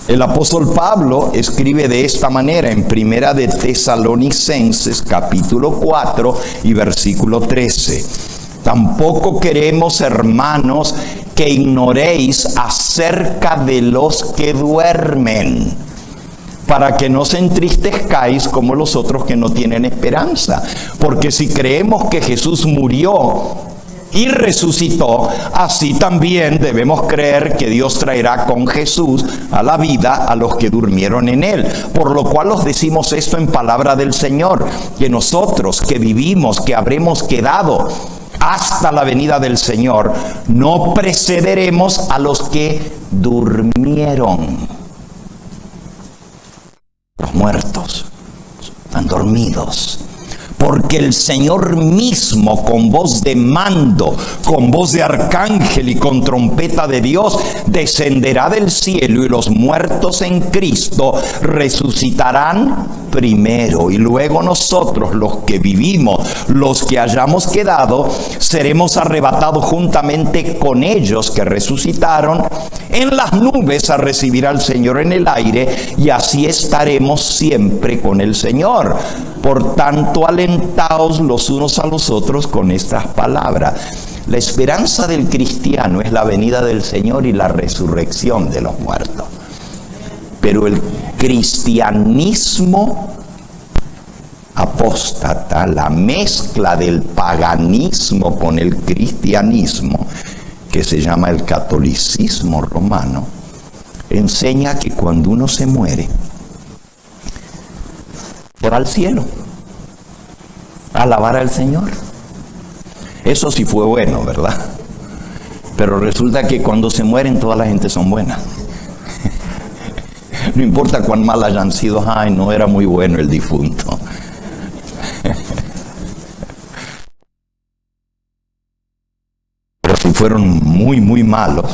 El apóstol Pablo escribe de esta manera en Primera de Tesalonicenses, capítulo 4 y versículo 13. Tampoco queremos, hermanos, que ignoréis acerca de los que duermen, para que no se entristezcáis como los otros que no tienen esperanza. Porque si creemos que Jesús murió y resucitó, así también debemos creer que Dios traerá con Jesús a la vida a los que durmieron en él. Por lo cual os decimos esto en palabra del Señor, que nosotros que vivimos, que habremos quedado hasta la venida del Señor, no precederemos a los que durmieron. Los muertos están dormidos. Porque el Señor mismo, con voz de mando, con voz de arcángel y con trompeta de Dios, descenderá del cielo, y los muertos en Cristo resucitarán primero. Y luego nosotros, los que vivimos, los que hayamos quedado, seremos arrebatados juntamente con ellos que resucitaron en las nubes a recibir al Señor en el aire, y así estaremos siempre con el Señor. Por tanto, alentaos los unos a los otros con estas palabras. La esperanza del cristiano es la venida del Señor y la resurrección de los muertos. Pero el cristianismo apóstata, la mezcla del paganismo con el cristianismo, que se llama el catolicismo romano, enseña que cuando uno se muere, se va al cielo a alabar al Señor. Eso sí fue bueno, ¿verdad? Pero resulta que cuando se mueren, toda la gente son buenas. No importa cuán mal hayan sido, ay, no era muy bueno el difunto. Pero si fueron muy, muy malos,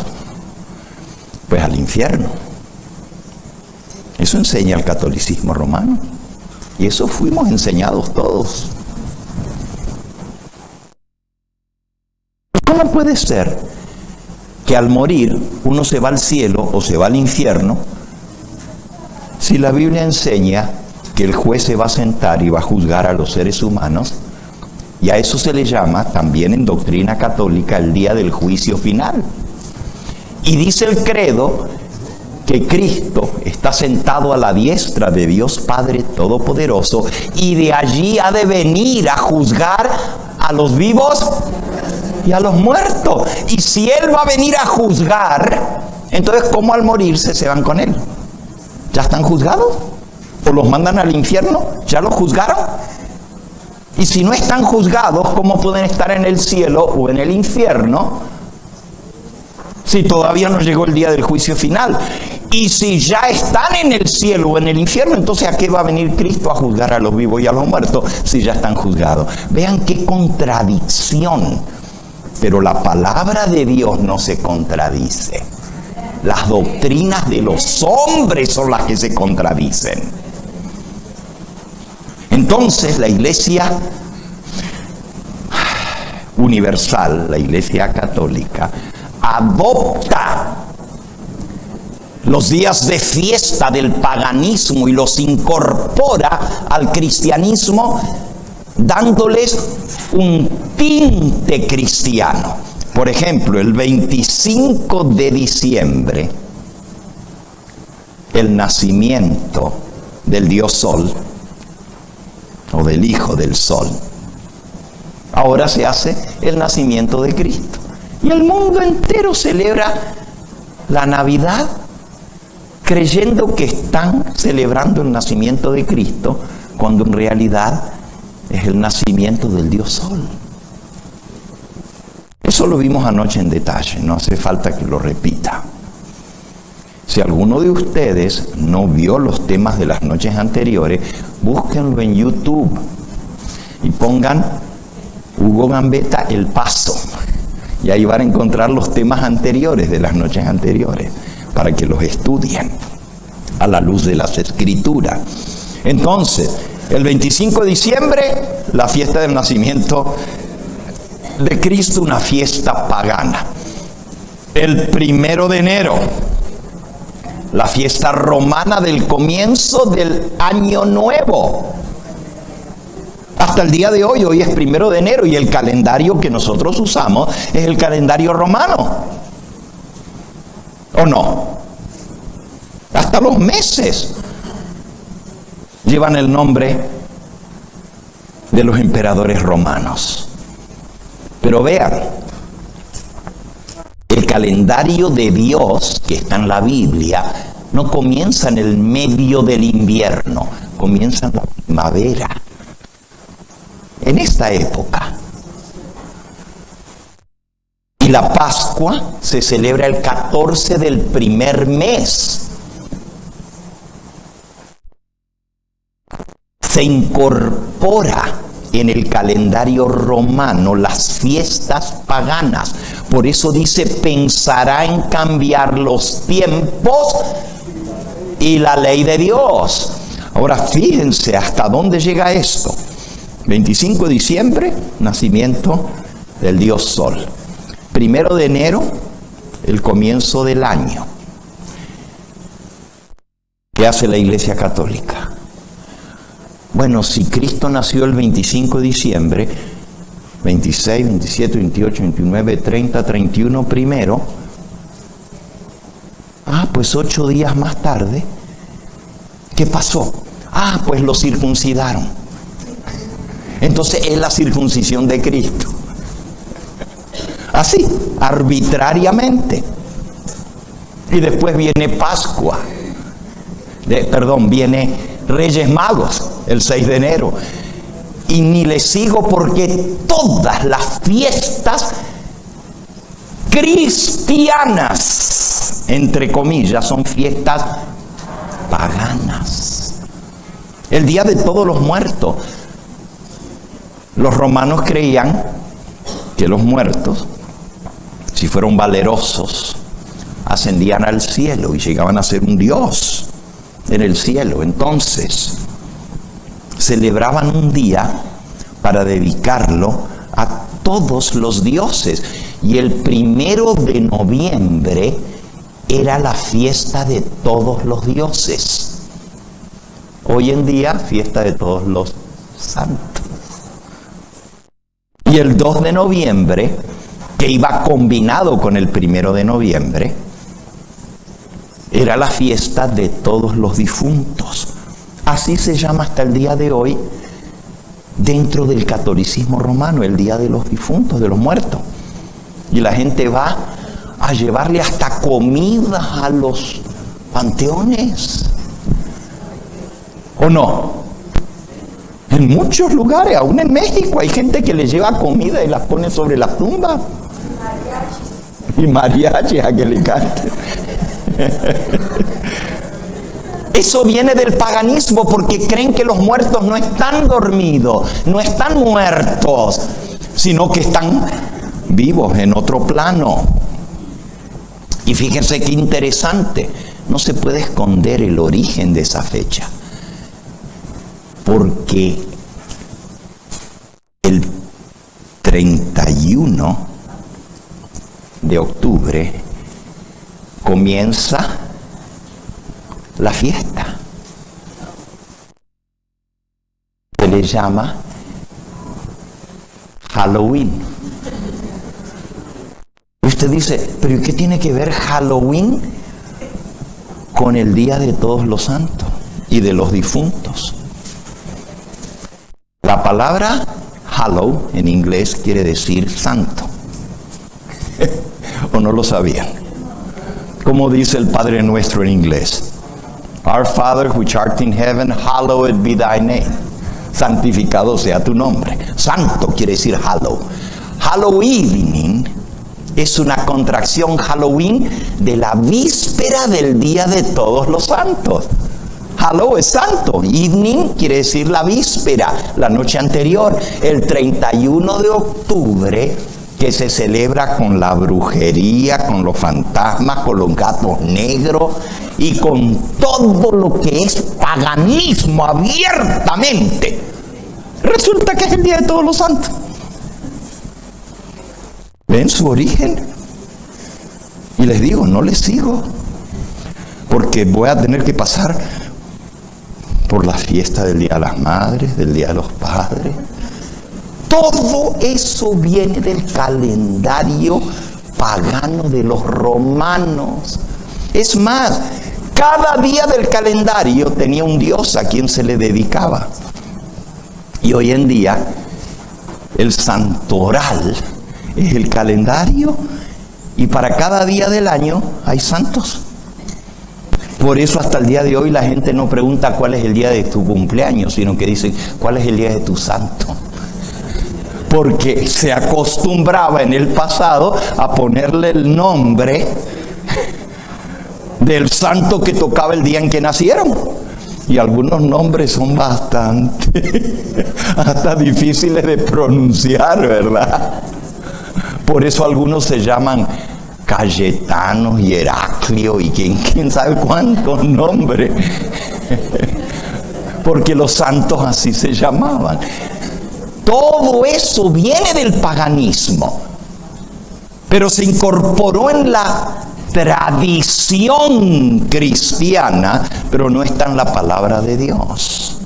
pues al infierno. Eso enseña el catolicismo romano. Y eso fuimos enseñados todos. ¿Cómo puede ser que al morir uno se va al cielo o se va al infierno si la Biblia enseña que el juez se va a sentar y va a juzgar a los seres humanos? Y a eso se le llama también en doctrina católica el día del juicio final. Y dice el credo que Cristo está sentado a la diestra de Dios Padre Todopoderoso, y de allí ha de venir a juzgar a los vivos y a los muertos. Y si Él va a venir a juzgar, entonces ¿cómo al morirse se van con Él? ¿Ya están juzgados? ¿O los mandan al infierno? ¿Ya los juzgaron? Y si no están juzgados, ¿cómo pueden estar en el cielo o en el infierno si todavía no llegó el día del juicio final? Y si ya están en el cielo o en el infierno, entonces ¿a qué va a venir Cristo a juzgar a los vivos y a los muertos si ya están juzgados? Vean qué contradicción. Pero la palabra de Dios no se contradice. Las doctrinas de los hombres son las que se contradicen. Entonces la Iglesia universal, la Iglesia católica, adopta los días de fiesta del paganismo y los incorpora al cristianismo, dándoles un tinte cristiano. Por ejemplo, el 25 de diciembre, el nacimiento del Dios Sol, o del Hijo del Sol. Ahora se hace el nacimiento de Cristo. Y el mundo entero celebra la Navidad, creyendo que están celebrando el nacimiento de Cristo, cuando en realidad es el nacimiento del Dios Sol. Eso lo vimos anoche en detalle, no hace falta que lo repita. Si alguno de ustedes no vio los temas de las noches anteriores, búsquenlo en YouTube y pongan Hugo Gambetta El Paso. Y ahí van a encontrar los temas anteriores de las noches anteriores, para que los estudien a la luz de las Escrituras. Entonces, el 25 de diciembre, la fiesta del nacimiento de Cristo, una fiesta pagana. El 1 de enero, la fiesta romana del comienzo del año nuevo. Hasta el día de hoy, hoy es 1 de enero y el calendario que nosotros usamos es el calendario romano. ¿O no? Hasta los meses llevan el nombre de los emperadores romanos. Pero vean, el calendario de Dios que está en la Biblia no comienza en el medio del invierno, comienza en la primavera. En esta época. Y la Pascua se celebra el 14 del primer mes. Se incorpora en el calendario romano las fiestas paganas. Por eso dice, pensará en cambiar los tiempos y la ley de Dios. Ahora fíjense hasta dónde llega esto. 25 de diciembre, nacimiento del Dios Sol. 1 de enero, el comienzo del año. ¿Qué hace la Iglesia Católica? Bueno, si Cristo nació el 25 de diciembre, 26, 27, 28, 29, 30, 31 primero, pues 8 días más tarde, ¿qué pasó? Pues lo circuncidaron. Entonces es la circuncisión de Cristo. Así, arbitrariamente. Y después viene Pascua. Viene Reyes Magos, el 6 de enero. Y ni le sigo porque todas las fiestas cristianas, entre comillas, son fiestas paganas. El Día de Todos los Muertos. Los romanos creían que los muertos, si fueron valerosos, ascendían al cielo y llegaban a ser un dios en el cielo. Entonces, celebraban un día para dedicarlo a todos los dioses. Y el 1 de noviembre era la fiesta de todos los dioses. Hoy en día, fiesta de todos los santos. Y el 2 de noviembre, que iba combinado con el 1 de noviembre, era la fiesta de todos los difuntos. Así se llama hasta el día de hoy dentro del catolicismo romano, el Día de los Difuntos, de los muertos. Y la gente va a llevarle hasta comida a los panteones. ¿O no? En muchos lugares, aún en México, hay gente que le lleva comida y las pone sobre la tumba. Y mariachi a que le cante. Eso viene del paganismo, porque creen que los muertos no están dormidos, no están muertos, sino que están vivos en otro plano. Y fíjense qué interesante, no se puede esconder el origen de esa fecha, porque el 31 de octubre comienza la fiesta. Se le llama Halloween. Usted dice, ¿pero qué tiene que ver Halloween con el Día de Todos los Santos y de los difuntos? La palabra Hallow en inglés quiere decir santo. ¿O no lo sabían? Como dice el Padre Nuestro en inglés. Our Father which art in heaven, hallowed be thy name. Santificado sea tu nombre. Santo quiere decir hallow. Halloween es una contracción, Halloween, de la víspera del Día de Todos los Santos. Hallow es santo. Evening quiere decir la víspera, la noche anterior. El 31 de octubre, que se celebra con la brujería, con los fantasmas, con los gatos negros y con todo lo que es paganismo abiertamente. Resulta que es el Día de Todos los Santos. ¿Ven su origen? Y les digo, no les sigo, porque voy a tener que pasar por la fiesta del Día de las Madres, del Día de los Padres. Todo eso viene del calendario pagano de los romanos. Es más, cada día del calendario tenía un dios a quien se le dedicaba. Y hoy en día, el santoral es el calendario, y para cada día del año hay santos. Por eso hasta el día de hoy la gente no pregunta cuál es el día de tu cumpleaños, sino que dicen cuál es el día de tu santo. Porque se acostumbraba en el pasado a ponerle el nombre del santo que tocaba el día en que nacieron. Y algunos nombres son bastante, hasta difíciles de pronunciar, ¿verdad? Por eso algunos se llaman Cayetano y Heraclio y quién sabe cuántos nombres. Porque los santos así se llamaban. Todo eso viene del paganismo, pero se incorporó en la tradición cristiana, pero no está en la palabra de Dios.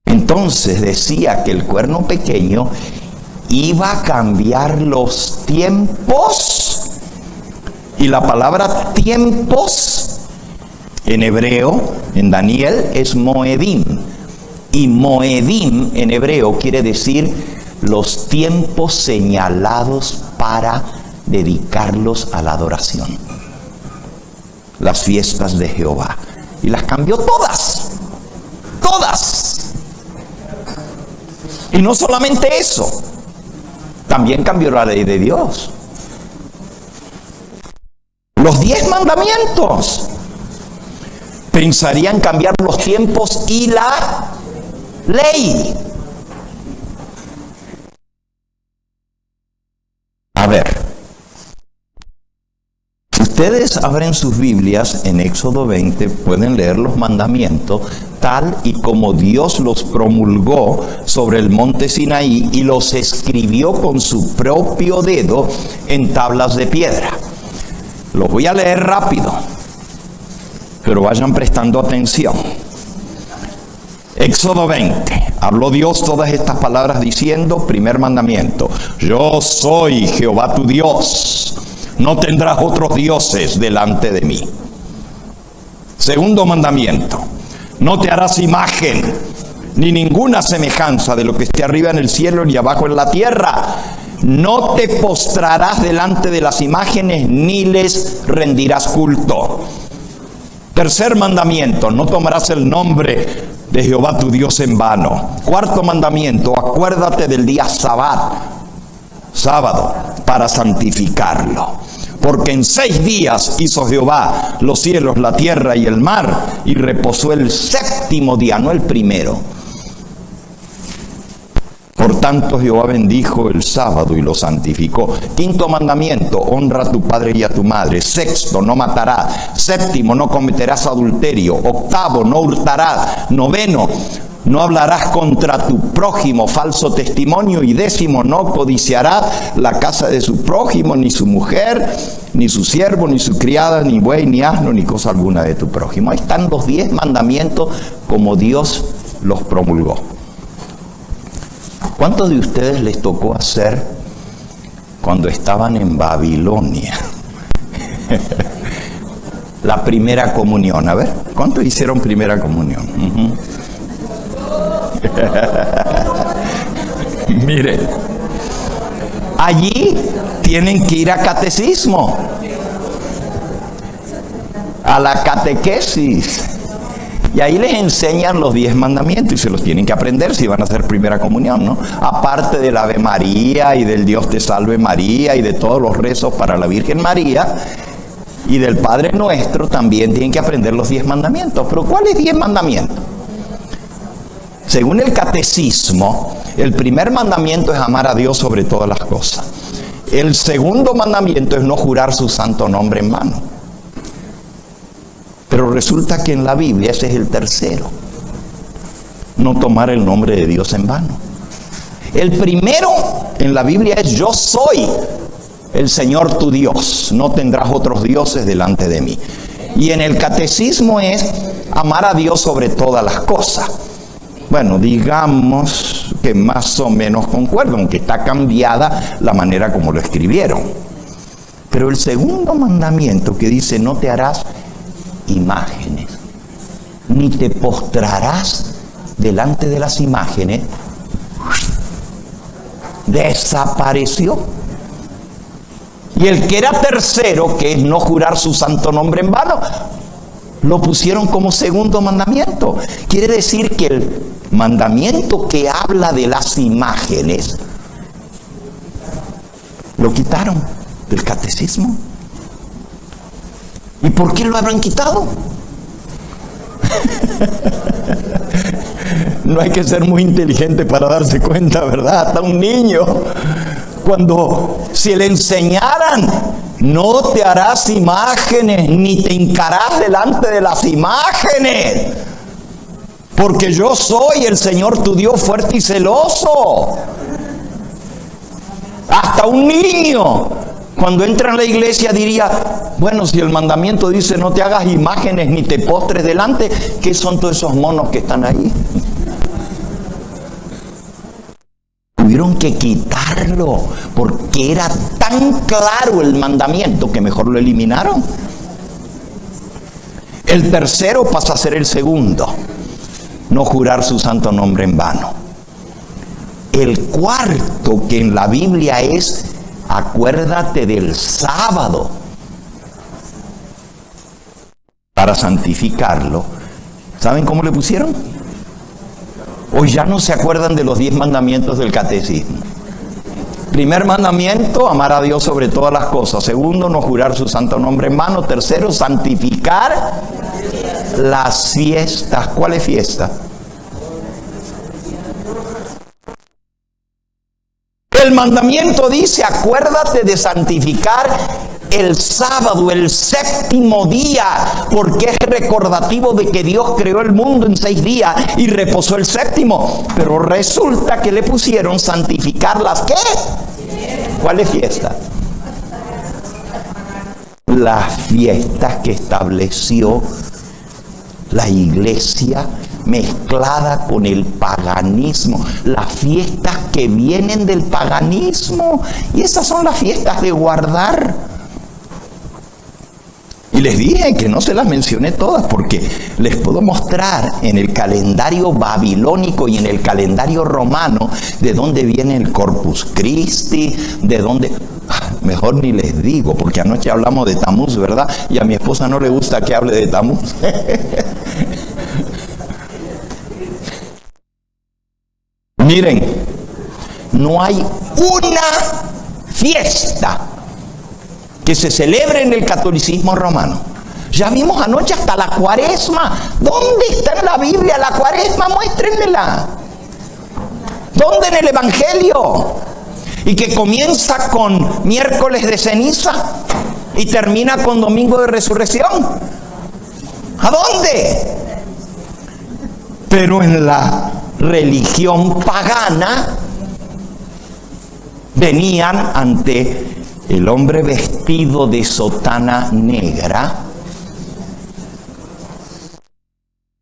Entonces decía que el cuerno pequeño iba a cambiar los tiempos, y la palabra tiempos en hebreo, en Daniel, es Moedim, y Moedim en hebreo quiere decir los tiempos señalados para dedicarlos a la adoración, las fiestas de Jehová, y las cambió todas. Y no solamente eso, también cambió la ley de Dios. Los 10 mandamientos pensarían cambiar los tiempos y la ley. A ver, si ustedes abren sus Biblias en Éxodo 20, pueden leer los mandamientos tal y como Dios los promulgó sobre el monte Sinaí y los escribió con su propio dedo en tablas de piedra. Los voy a leer rápido, pero vayan prestando atención. Éxodo 20, habló Dios todas estas palabras diciendo, primer mandamiento, yo soy Jehová tu Dios, no tendrás otros dioses delante de mí. Segundo mandamiento, no te harás imagen, ni ninguna semejanza de lo que esté arriba en el cielo ni abajo en la tierra. No te postrarás delante de las imágenes, ni les rendirás culto. Tercer mandamiento, no tomarás el nombre de Jehová tu Dios en vano. Cuarto mandamiento, acuérdate del día sábado, para santificarlo. Porque en 6 días hizo Jehová los cielos, la tierra y el mar, y reposó el 7º día, no el primero. Por tanto, Jehová bendijo el sábado y lo santificó. Quinto mandamiento, honra a tu padre y a tu madre. Sexto, no matarás. Séptimo, no cometerás adulterio. Octavo, no hurtarás. Noveno, no hablarás contra tu prójimo falso testimonio. Y décimo, no codiciarás la casa de su prójimo, ni su mujer, ni su siervo, ni su criada, ni buey, ni asno, ni cosa alguna de tu prójimo. Ahí están los 10 mandamientos como Dios los promulgó. ¿Cuántos de ustedes les tocó hacer cuando estaban en Babilonia la primera comunión? A ver, ¿cuántos hicieron primera comunión? Miren, allí tienen que ir a catecismo, a la catequesis. Y ahí les enseñan los 10 mandamientos y se los tienen que aprender si van a hacer primera comunión, ¿no? Aparte del Ave María y del Dios te salve María y de todos los rezos para la Virgen María y del Padre Nuestro, también tienen que aprender los 10 mandamientos. ¿Pero cuáles 10 mandamientos? Según el catecismo, el primer mandamiento es amar a Dios sobre todas las cosas. El segundo mandamiento es no jurar su santo nombre en vano. Pero resulta que en la Biblia ese es el tercero. No tomar el nombre de Dios en vano. El primero en la Biblia es yo soy el Señor tu Dios. No tendrás otros dioses delante de mí. Y en el catecismo es amar a Dios sobre todas las cosas. Bueno, digamos que más o menos concuerdo, aunque está cambiada la manera como lo escribieron. Pero el segundo mandamiento que dice no te harás imágenes, ni te postrarás delante de las imágenes, desapareció. Y el que era tercero, que es no jurar su santo nombre en vano, lo pusieron como segundo mandamiento. Quiere decir que el mandamiento que habla de las imágenes lo quitaron del catecismo. ¿Y por qué lo habrán quitado? No hay que ser muy inteligente para darse cuenta, ¿verdad? Hasta un niño, si le enseñaran, no te harás imágenes, ni te hincarás delante de las imágenes, porque yo soy el Señor tu Dios fuerte y celoso. Hasta un niño, cuando entra en la iglesia, diría, bueno, si el mandamiento dice no te hagas imágenes ni te postres delante, ¿qué son todos esos monos que están ahí? Tuvieron que quitarlo porque era tan claro el mandamiento que mejor lo eliminaron. El tercero pasa a ser el segundo: no jurar su santo nombre en vano. El cuarto, que en la Biblia es: acuérdate del sábado para santificarlo. ¿Saben cómo le pusieron? Hoy ya no se acuerdan de los 10 mandamientos del catecismo. Primer mandamiento: amar a Dios sobre todas las cosas. Segundo: no jurar su santo nombre en vano. Tercero: santificar las fiestas. ¿Cuáles fiestas? El mandamiento dice: acuérdate de santificar el sábado, el séptimo día, porque es recordativo de que Dios creó el mundo en 6 días y reposó el séptimo. Pero resulta que le pusieron santificar las ¿qué? ¿Cuáles fiestas? Las fiestas que estableció la iglesia, mezclada con el paganismo, las fiestas que vienen del paganismo, y esas son las fiestas de guardar. Y les dije que no se las mencioné todas, porque les puedo mostrar en el calendario babilónico y en el calendario romano de dónde viene el Corpus Christi, de dónde... Mejor ni les digo, porque anoche hablamos de Tamuz, ¿verdad? Y a mi esposa no le gusta que hable de Tamuz. Miren, no hay una fiesta que se celebre en el catolicismo romano. Ya vimos anoche hasta la Cuaresma. ¿Dónde está en la Biblia la Cuaresma? Muéstrenmela. ¿Dónde en el Evangelio? Y que comienza con miércoles de ceniza y termina con domingo de resurrección. ¿A dónde? Pero en la religión pagana venían ante el hombre vestido de sotana negra,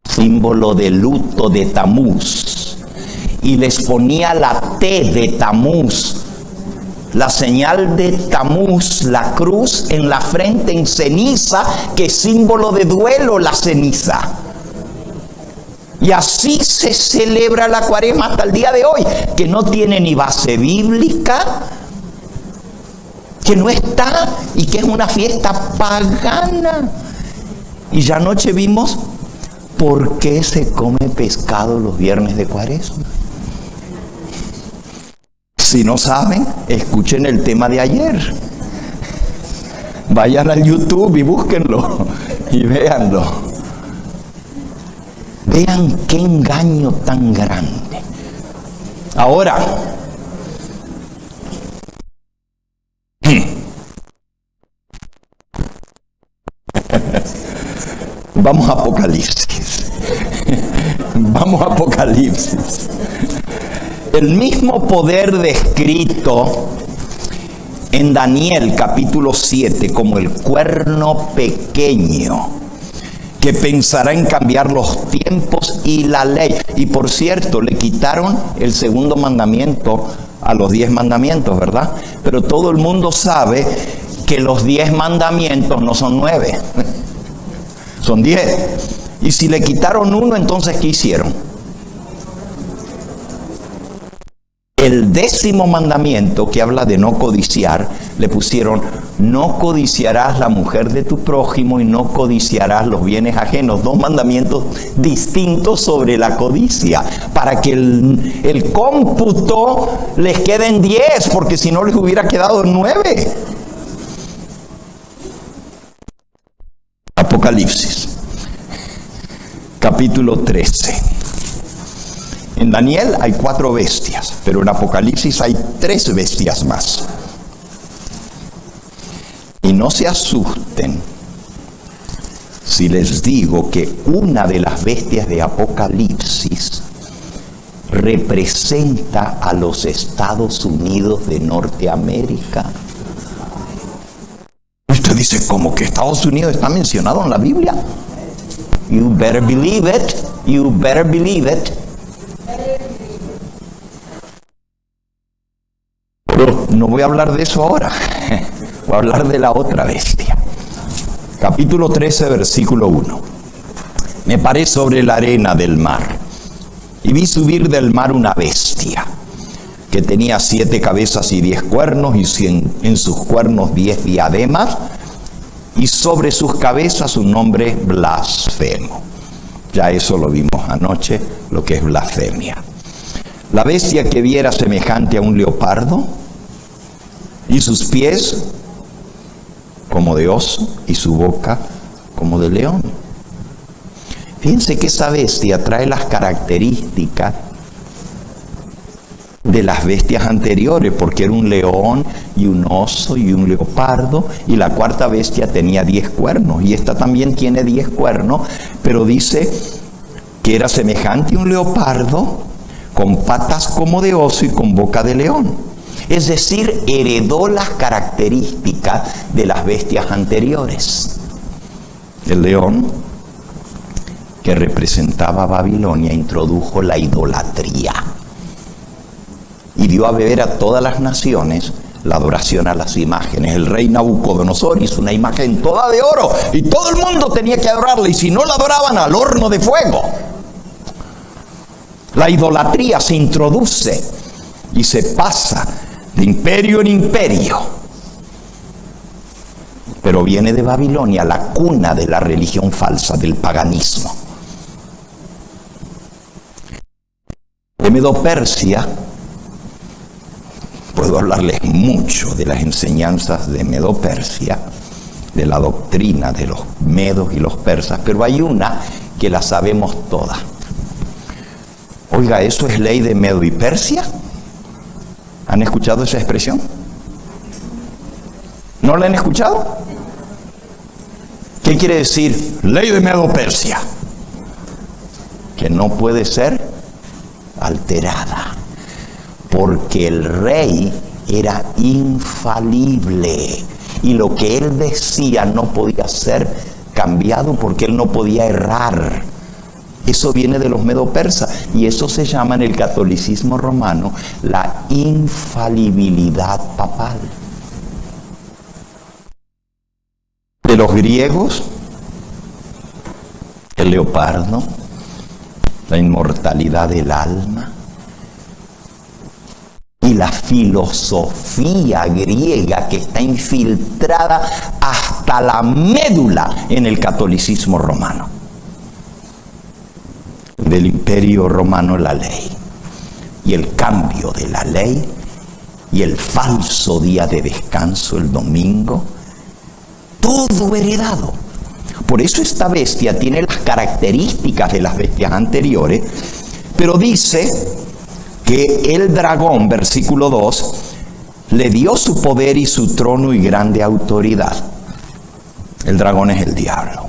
símbolo de luto de Tamuz, y les ponía la T de Tamuz, la señal de Tamuz, la cruz en la frente en ceniza, que es símbolo de duelo, la ceniza. Y así se celebra la Cuaresma hasta el día de hoy, que no tiene ni base bíblica, que no está, y que es una fiesta pagana. Y ya anoche vimos por qué se come pescado los viernes de Cuaresma. Si no saben, escuchen el tema de ayer. Vayan al YouTube y búsquenlo y véanlo. Vean qué engaño tan grande. Ahora, vamos a Apocalipsis. Vamos a Apocalipsis. El mismo poder descrito en Daniel capítulo 7 como el cuerno pequeño, que pensará en cambiar los tiempos y la ley. Y por cierto, le quitaron el segundo mandamiento a los 10 mandamientos, ¿verdad? Pero todo el mundo sabe que los 10 mandamientos no son 9, son 10. Y si le quitaron uno, entonces ¿qué hicieron? El 10º mandamiento, que habla de no codiciar, le pusieron: no codiciarás la mujer de tu prójimo y no codiciarás los bienes ajenos. 2 mandamientos distintos sobre la codicia, para que el cómputo les quede en 10, porque si no les hubiera quedado en 9. Apocalipsis. capítulo 13. En Daniel hay 4 bestias, pero en Apocalipsis hay 3 bestias más. Y no se asusten si les digo que una de las bestias de Apocalipsis representa a los Estados Unidos de Norteamérica. Usted dice, ¿cómo que Estados Unidos está mencionado en la Biblia? You better believe it. You better believe it. Pero no voy a hablar de eso ahora. Voy a hablar de la otra bestia. Capítulo 13, versículo 1. Me paré sobre la arena del mar y vi subir del mar una bestia que tenía 7 cabezas y 10 cuernos, y en sus cuernos 10 diademas, y sobre sus cabezas un nombre blasfemo. Ya eso lo vimos anoche, lo que es blasfemia. La bestia que vi era semejante a un leopardo, y sus pies como de oso, y su boca como de león. Fíjense que esa bestia trae las características de las bestias anteriores, porque era un león y un oso y un leopardo, y la cuarta bestia tenía 10 cuernos, y esta también tiene 10 cuernos, pero dice que era semejante a un leopardo, con patas como de oso y con boca de león. Es decir, heredó las características de las bestias anteriores. El león, que representaba a Babilonia, introdujo la idolatría y dio a beber a todas las naciones la adoración a las imágenes. El rey Nabucodonosor hizo una imagen toda de oro y todo el mundo tenía que adorarla, y si no la adoraban, al horno de fuego. La idolatría se introduce y se pasa de imperio en imperio, pero viene de Babilonia, la cuna de la religión falsa, del paganismo. De Medo-Persia, puedo hablarles mucho de las enseñanzas de Medo-Persia, de la doctrina de los medos y los persas, pero hay una que la sabemos toda. Oiga, ¿eso es ley de Medo y Persia? ¿Han escuchado esa expresión? ¿No la han escuchado? ¿Qué quiere decir ley de Medo-Persia? Que no puede ser alterada, porque el rey era infalible y lo que él decía no podía ser cambiado, porque él no podía errar. Eso viene de los medo-persas, y eso se llama en el catolicismo romano la infalibilidad papal. De los griegos, el leopardo, la inmortalidad del alma, y la filosofía griega, que está infiltrada hasta la médula en el catolicismo romano. Del imperio romano, la ley, y el cambio de la ley, y el falso día de descanso, el domingo, todo heredado. Por eso esta bestia tiene las características de las bestias anteriores, pero dice que el dragón, versículo 2, le dio su poder y su trono y grande autoridad. El dragón es el diablo.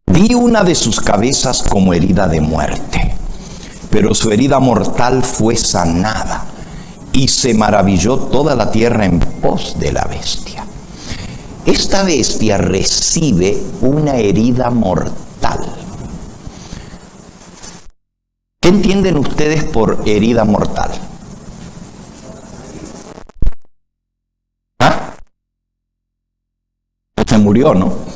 Vi una de sus cabezas como herida de muerte, pero su herida mortal fue sanada, y se maravilló toda la tierra en pos de la bestia. Esta bestia recibe una herida mortal. ¿Qué entienden ustedes por herida mortal? ¿Ah? Se murió, ¿no?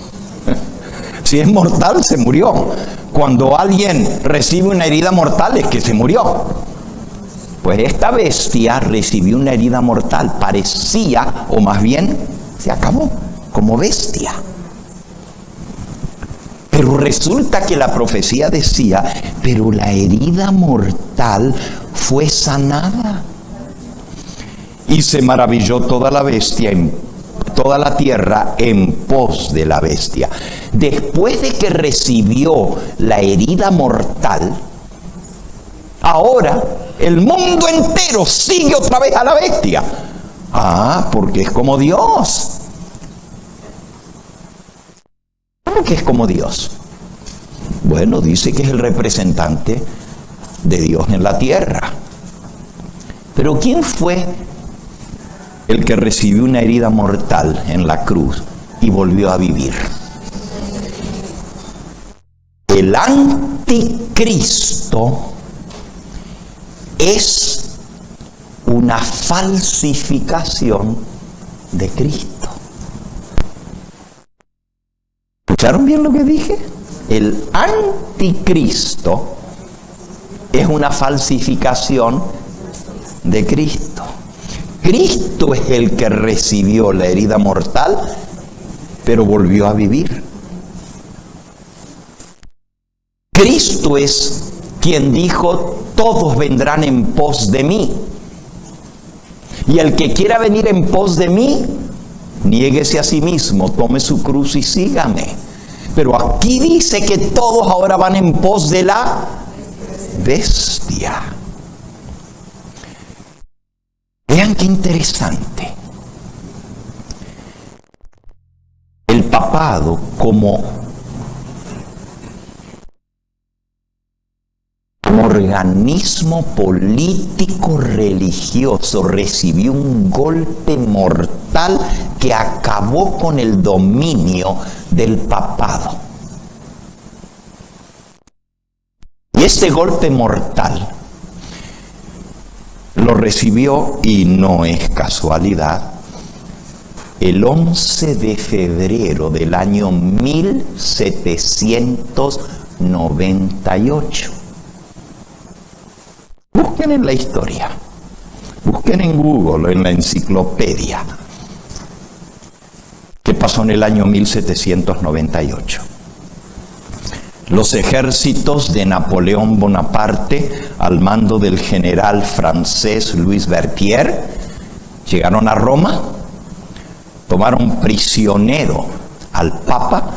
Si es mortal, se murió. Cuando alguien recibe una herida mortal, es que se murió. Pues esta bestia recibió una herida mortal. Parecía, o más bien, se acabó como bestia. Pero resulta que la profecía decía, pero la herida mortal fue sanada. Y se maravilló toda la bestia, toda la tierra en pos de la bestia. Después de que recibió la herida mortal, ahora el mundo entero sigue otra vez a la bestia. Porque es como Dios. ¿Cómo que es como Dios? Bueno, dice que es el representante de Dios en la tierra. Pero ¿quién fue el que recibió una herida mortal en la cruz y volvió a vivir? El anticristo es una falsificación de Cristo. ¿Escucharon bien lo que dije? El anticristo es una falsificación de Cristo. Cristo es el que recibió la herida mortal, pero volvió a vivir. Cristo es quien dijo: todos vendrán en pos de mí. Y el que quiera venir en pos de mí, niéguese a sí mismo, tome su cruz y sígame. Pero aquí dice que todos ahora van en pos de la bestia. Vean qué interesante. El papado como organismo político religioso recibió un golpe mortal que acabó con el dominio del papado. Y este golpe mortal lo recibió, y no es casualidad, el 11 de febrero del año 1798. Busquen en la historia, busquen en Google, en la enciclopedia, qué pasó en el año 1798. Los ejércitos de Napoleón Bonaparte, al mando del general francés Louis Berthier, llegaron a Roma, tomaron prisionero al Papa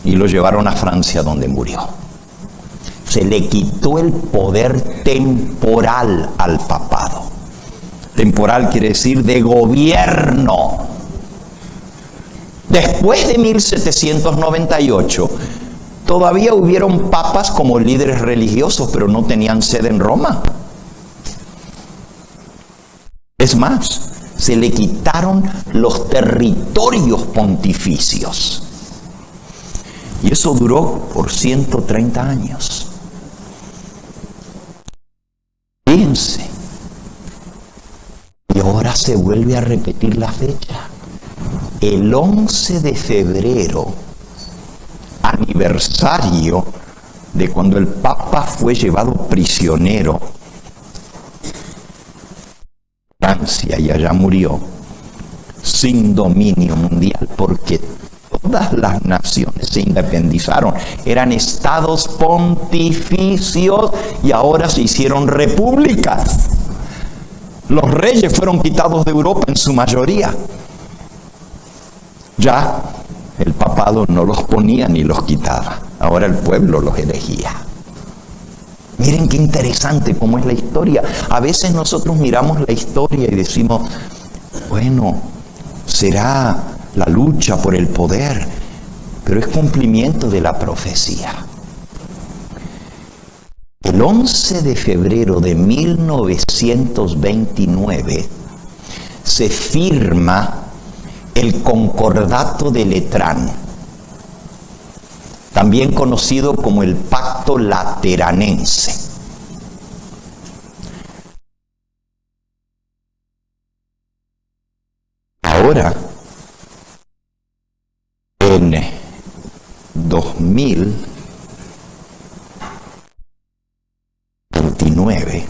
y lo llevaron a Francia, donde murió. Se le quitó el poder temporal al papado. Temporal quiere decir de gobierno. Después de 1798, todavía hubieron papas como líderes religiosos, pero no tenían sede en Roma. Es más, se le quitaron los territorios pontificios. Y eso duró por 130 años. Fíjense. Y ahora se vuelve a repetir la fecha. El 11 de febrero, aniversario de cuando el Papa fue llevado prisionero a Francia y allá murió, sin dominio mundial, porque todas las naciones se independizaron, eran estados pontificios y ahora se hicieron repúblicas. Los reyes fueron quitados de Europa en su mayoría. Ya el papado no los ponía ni los quitaba, ahora el pueblo los elegía. Miren qué interesante cómo es la historia. A veces nosotros miramos la historia y decimos, bueno, será la lucha por el poder, pero es cumplimiento de la profecía. El 11 de febrero de 1929 se firma el Concordato de Letrán, también conocido como el Pacto Lateranense. Ahora, en 2029,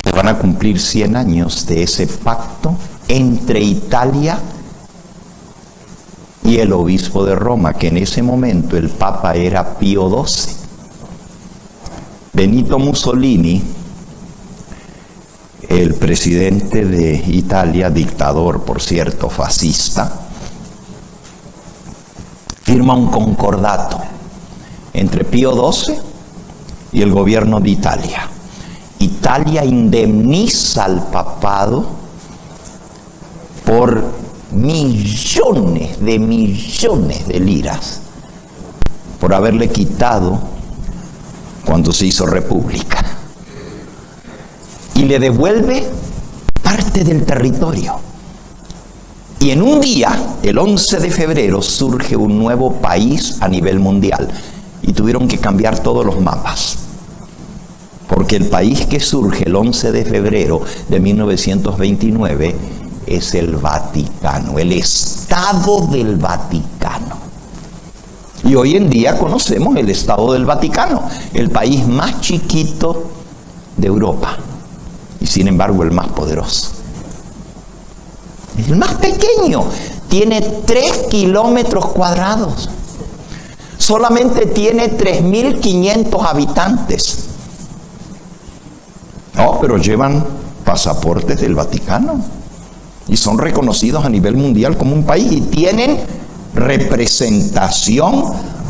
se van a cumplir 100 años de ese pacto entre Italia y el obispo de Roma, que en ese momento el Papa era Pío XII. Benito Mussolini el presidente de Italia, dictador por cierto, fascista, firma un concordato entre Pío XII y el gobierno de Italia. Italia indemniza al papado por millones de liras por haberle quitado cuando se hizo república, y le devuelve parte del territorio. Y en un día, el 11 de febrero, surge un nuevo país a nivel mundial y tuvieron que cambiar todos los mapas, porque el país que surge el 11 de febrero de 1929 es el Vaticano, el Estado del Vaticano. Y hoy en día conocemos el Estado del Vaticano, el país más chiquito de Europa y sin embargo el más poderoso. El más pequeño, tiene 3 kilómetros cuadrados, solamente tiene 3.500 habitantes. No, pero llevan pasaportes del Vaticano y son reconocidos a nivel mundial como un país y tienen representación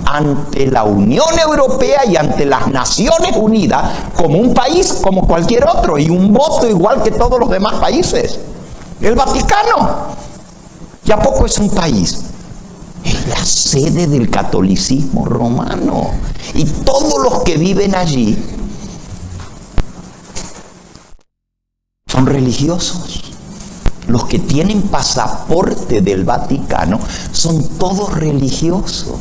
ante la Unión Europea y ante las Naciones Unidas como un país como cualquier otro y un voto igual que todos los demás países. El Vaticano, ¿ya poco es un país? Es la sede del catolicismo romano y todos los que viven allí son religiosos. Los que tienen pasaporte del Vaticano son todos religiosos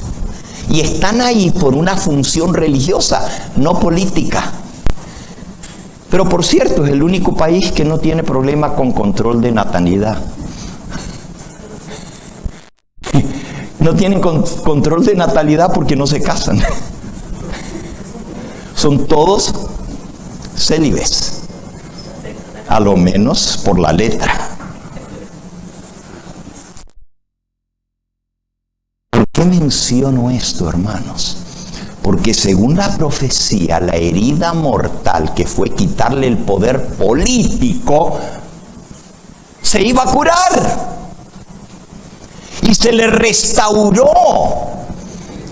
y están ahí por una función religiosa, no política. Pero por cierto, es el único país que no tiene problema con control de natalidad. No tienen control de natalidad porque no se casan. Son todos célibes, a lo menos por la letra. ¿Por qué menciono esto, hermanos? Porque según la profecía, la herida mortal que fue quitarle el poder político, se iba a curar. Y se le restauró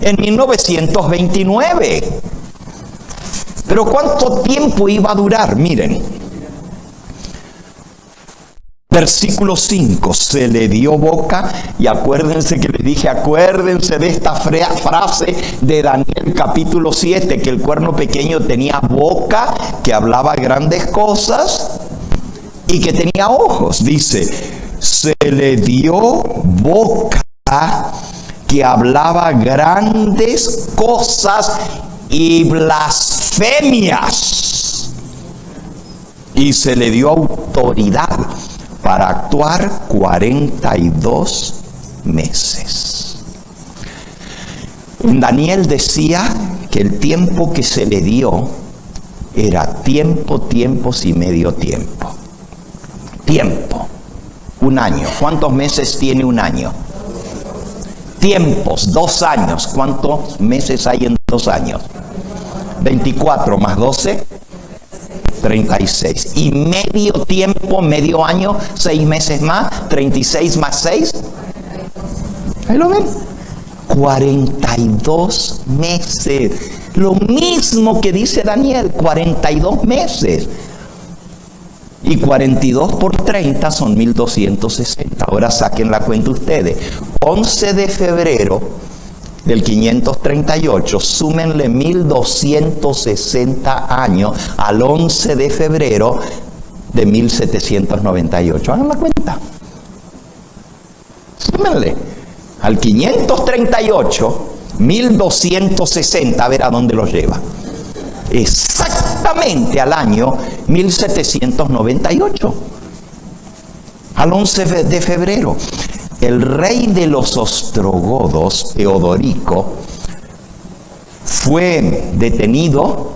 en 1929. Pero ¿cuánto tiempo iba a durar? Miren. Versículo 5, se le dio boca, y acuérdense que les dije, acuérdense de esta frase de Daniel capítulo 7, que el cuerno pequeño tenía boca, que hablaba grandes cosas, y que tenía ojos. Dice, se le dio boca, que hablaba grandes cosas y blasfemias, y se le dio autoridad para actuar 42 meses. Daniel decía que el tiempo que se le dio era tiempos y medio tiempo. Tiempo, un año. ¿Cuántos meses tiene un año? Tiempos, 2 años. ¿Cuántos meses hay en 2 años? 24 más 12. 36. Y medio tiempo, medio año, 6 meses más, 36 más 6. Ahí lo ven. 42 meses. Lo mismo que dice Daniel, 42 meses. Y 42 por 30 son 1260. Ahora saquen la cuenta ustedes. 11 de febrero del 538, súmenle 1260 años al 11 de febrero de 1798. Hagan la cuenta. Súmenle al 538, 1260, a ver a dónde los lleva. Exactamente al año 1798, al 11 de febrero. El rey de los ostrogodos, Teodorico, fue detenido,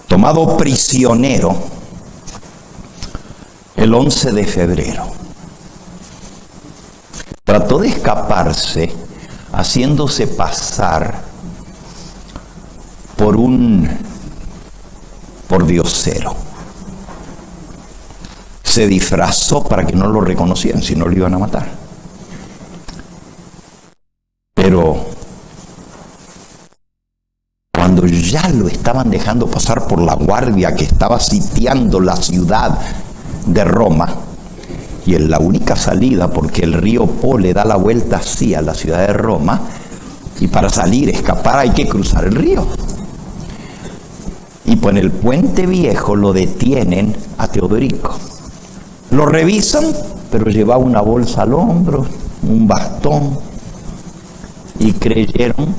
tomado prisionero el 11 de febrero. Trató de escaparse haciéndose pasar por diosero. se disfrazó para que no lo reconocieran, si no lo iban a matar. Pero cuando ya lo estaban dejando pasar por la guardia que estaba sitiando la ciudad de Roma, y en la única salida, porque el río Po le da la vuelta así a la ciudad de Roma, y para salir, escapar, hay que cruzar el río. Y pues en el puente viejo lo detienen a Teodorico. Lo revisan, pero llevaba una bolsa al hombro, un bastón, y creyeron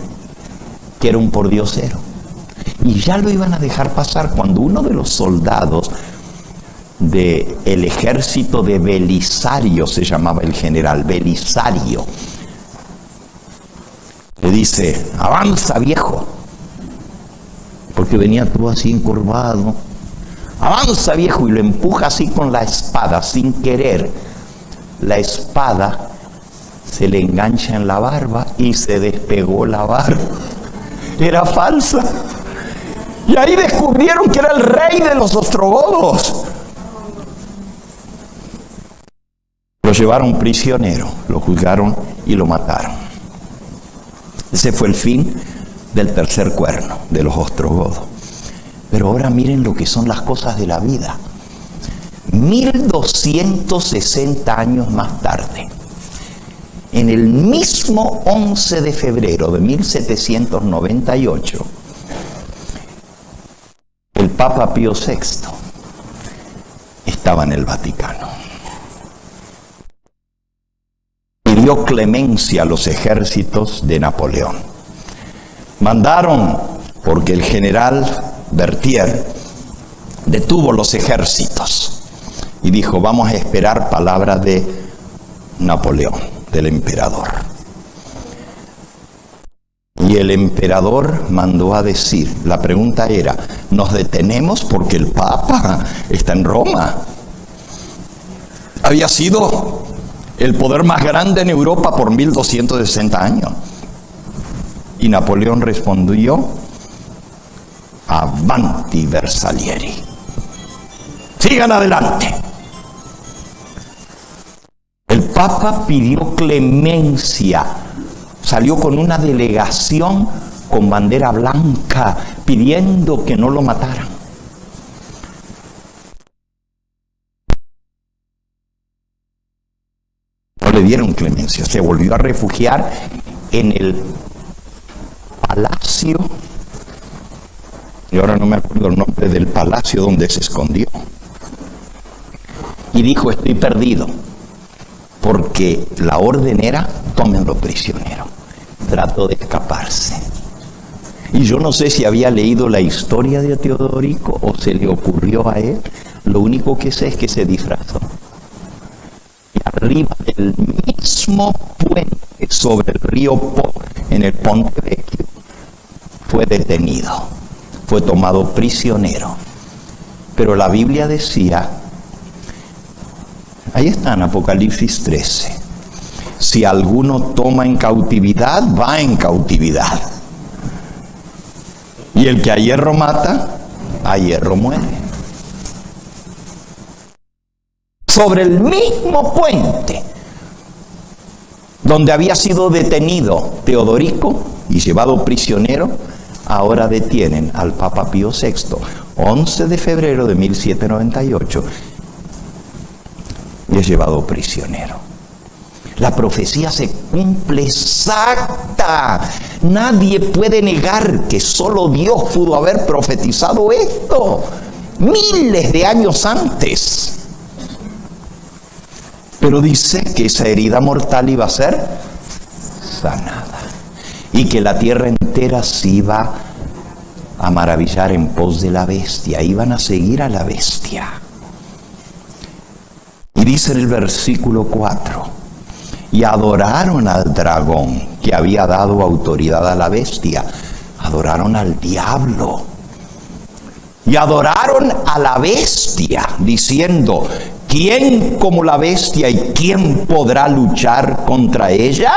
que era un pordiosero. Y ya lo iban a dejar pasar cuando uno de los soldados del ejército de Belisario, se llamaba el general Belisario, le dice: avanza, viejo, porque venía todo así encorvado. Avanza, viejo, y lo empuja así con la espada, sin querer. La espada se le engancha en la barba y se despegó la barba. Era falsa. Y ahí descubrieron que era el rey de los ostrogodos. Lo llevaron prisionero, lo juzgaron y lo mataron. Ese fue el fin del tercer cuerno de los ostrogodos. Pero ahora miren lo que son las cosas de la vida. 1260 años más tarde, en el mismo 11 de febrero de 1798, el Papa Pío VI estaba en el Vaticano. Pidió clemencia a los ejércitos de Napoleón. Mandaron, porque el general Berthier detuvo los ejércitos y dijo: vamos a esperar palabra de Napoleón, del emperador. Y el emperador mandó a decir, la pregunta era: ¿nos detenemos porque el Papa está en Roma? Había sido el poder más grande en Europa por 1260 años. Y Napoleón respondió: avanti Versalieri, sigan adelante. El Papa pidió clemencia, salió con una delegación con bandera blanca pidiendo que no lo mataran. No le dieron clemencia, se volvió a refugiar en el palacio, y ahora no me acuerdo el nombre del palacio donde se escondió, y dijo: estoy perdido, porque la orden era: tómenlo prisionero. Trató de escaparse, y yo no sé si había leído la historia de Teodorico o se le ocurrió a él. Lo único que sé es que se disfrazó, y arriba del mismo puente sobre el río Po, en el Ponte Vecchio, fue detenido, fue tomado prisionero. Pero la Biblia decía, ahí está en Apocalipsis 13, si alguno toma en cautividad, va en cautividad. Y el que a hierro mata, a hierro muere. Sobre el mismo puente donde había sido detenido Teodorico y llevado prisionero, ahora detienen al Papa Pío VI, 11 de febrero de 1798, y es llevado prisionero. La profecía se cumple exacta. Nadie puede negar que solo Dios pudo haber profetizado esto miles de años antes. Pero dice que esa herida mortal iba a ser sanada y que la tierra entera se iba a maravillar en pos de la bestia. Iban a seguir a la bestia. Y dice en el versículo 4: y adoraron al dragón que había dado autoridad a la bestia. Adoraron al diablo. Y adoraron a la bestia, diciendo: ¿quién como la bestia y quién podrá luchar contra ella?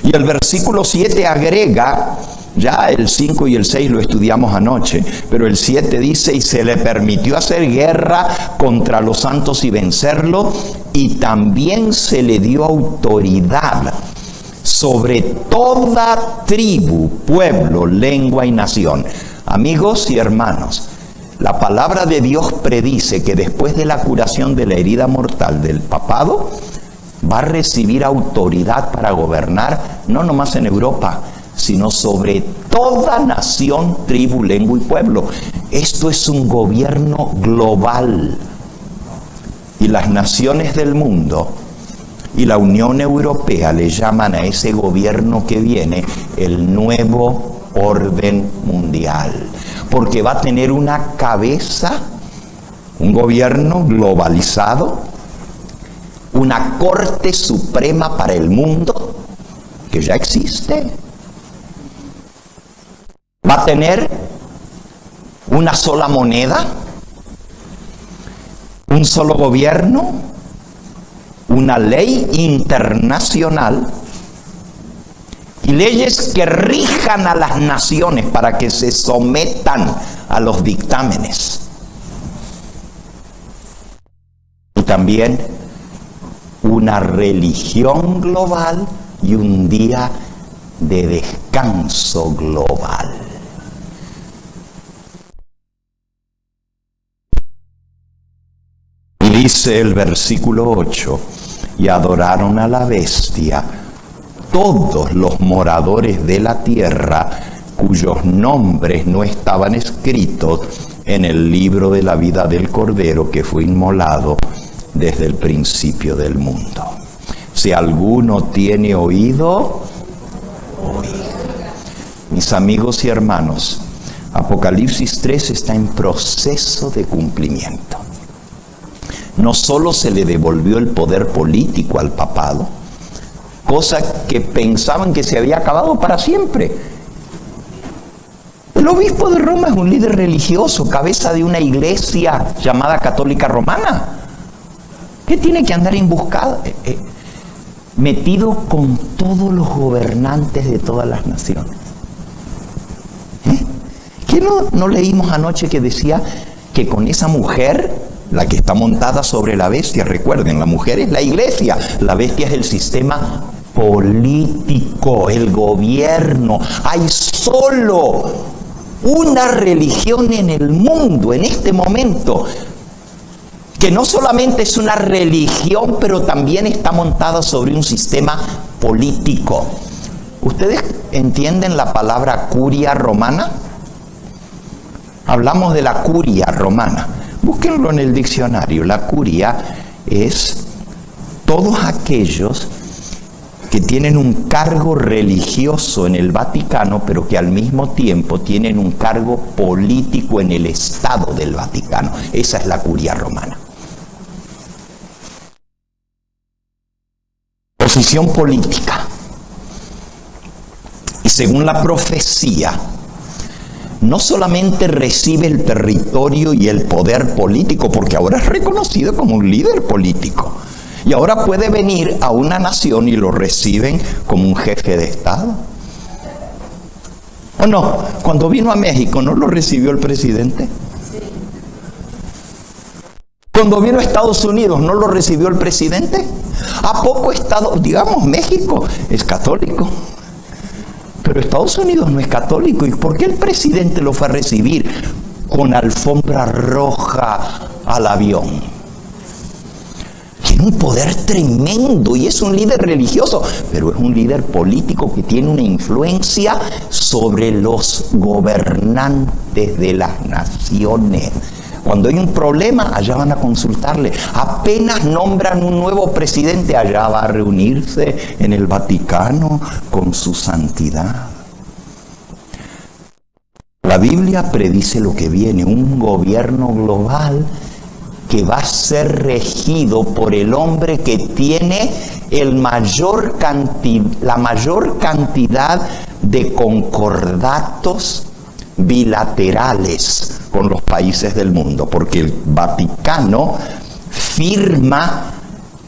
Y el versículo 7 agrega Ya el 5 y el 6 lo estudiamos anoche, pero el 7 dice, y se le permitió hacer guerra contra los santos y vencerlo, y también se le dio autoridad sobre toda tribu, pueblo, lengua y nación. Amigos y hermanos, la palabra de Dios predice que después de la curación de la herida mortal del papado, va a recibir autoridad para gobernar, no nomás en Europa, sino sobre toda nación, tribu, lengua y pueblo. Esto es un gobierno global. Y las naciones del mundo y la Unión Europea le llaman a ese gobierno que viene el nuevo orden mundial. Porque va a tener una cabeza, un gobierno globalizado, una corte suprema para el mundo, que ya existe. Va a tener una sola moneda, un solo gobierno, una ley internacional y leyes que rijan a las naciones para que se sometan a los dictámenes. Y también una religión global y un día de descanso global. Dice el versículo 8, y adoraron a la bestia todos los moradores de la tierra cuyos nombres no estaban escritos en el libro de la vida del Cordero que fue inmolado desde el principio del mundo. Si alguno tiene oído, oiga. Mis amigos y hermanos, Apocalipsis 3 está en proceso de cumplimiento. No solo se le devolvió el poder político al papado, cosa que pensaban que se había acabado para siempre. El obispo de Roma es un líder religioso, cabeza de una iglesia llamada Católica Romana. ¿Qué tiene que andar embuscado? Metido con todos los gobernantes de todas las naciones. ¿Qué no leímos anoche que decía que con esa mujer, la que está montada sobre la bestia, recuerden, la mujer es la iglesia, la bestia es el sistema político, el gobierno? Hay solo una religión en el mundo en este momento, que no solamente es una religión, pero también está montada sobre un sistema político. ¿Ustedes entienden la palabra curia romana? Hablamos de la curia romana. Búsquenlo en el diccionario. La curia es todos aquellos que tienen un cargo religioso en el Vaticano, pero que al mismo tiempo tienen un cargo político en el Estado del Vaticano. Esa es la curia romana. Posición política. Y según la profecía, no solamente recibe el territorio y el poder político, porque ahora es reconocido como un líder político. Y ahora puede venir a una nación y lo reciben como un jefe de Estado. ¿O no? Cuando vino a México, ¿no lo recibió el presidente? Cuando vino a Estados Unidos, ¿no lo recibió el presidente? ¿A poco digamos, México es católico? Pero Estados Unidos no es católico. ¿Y por qué el presidente lo fue a recibir con alfombra roja al avión? Tiene un poder tremendo y es un líder religioso, pero es un líder político que tiene una influencia sobre los gobernantes de las naciones. Cuando hay un problema, allá van a consultarle. Apenas nombran un nuevo presidente, allá va a reunirse en el Vaticano con su santidad. La Biblia predice lo que viene, un gobierno global que va a ser regido por el hombre que tiene la mayor cantidad de concordatos bilaterales con los países del mundo, porque el Vaticano firma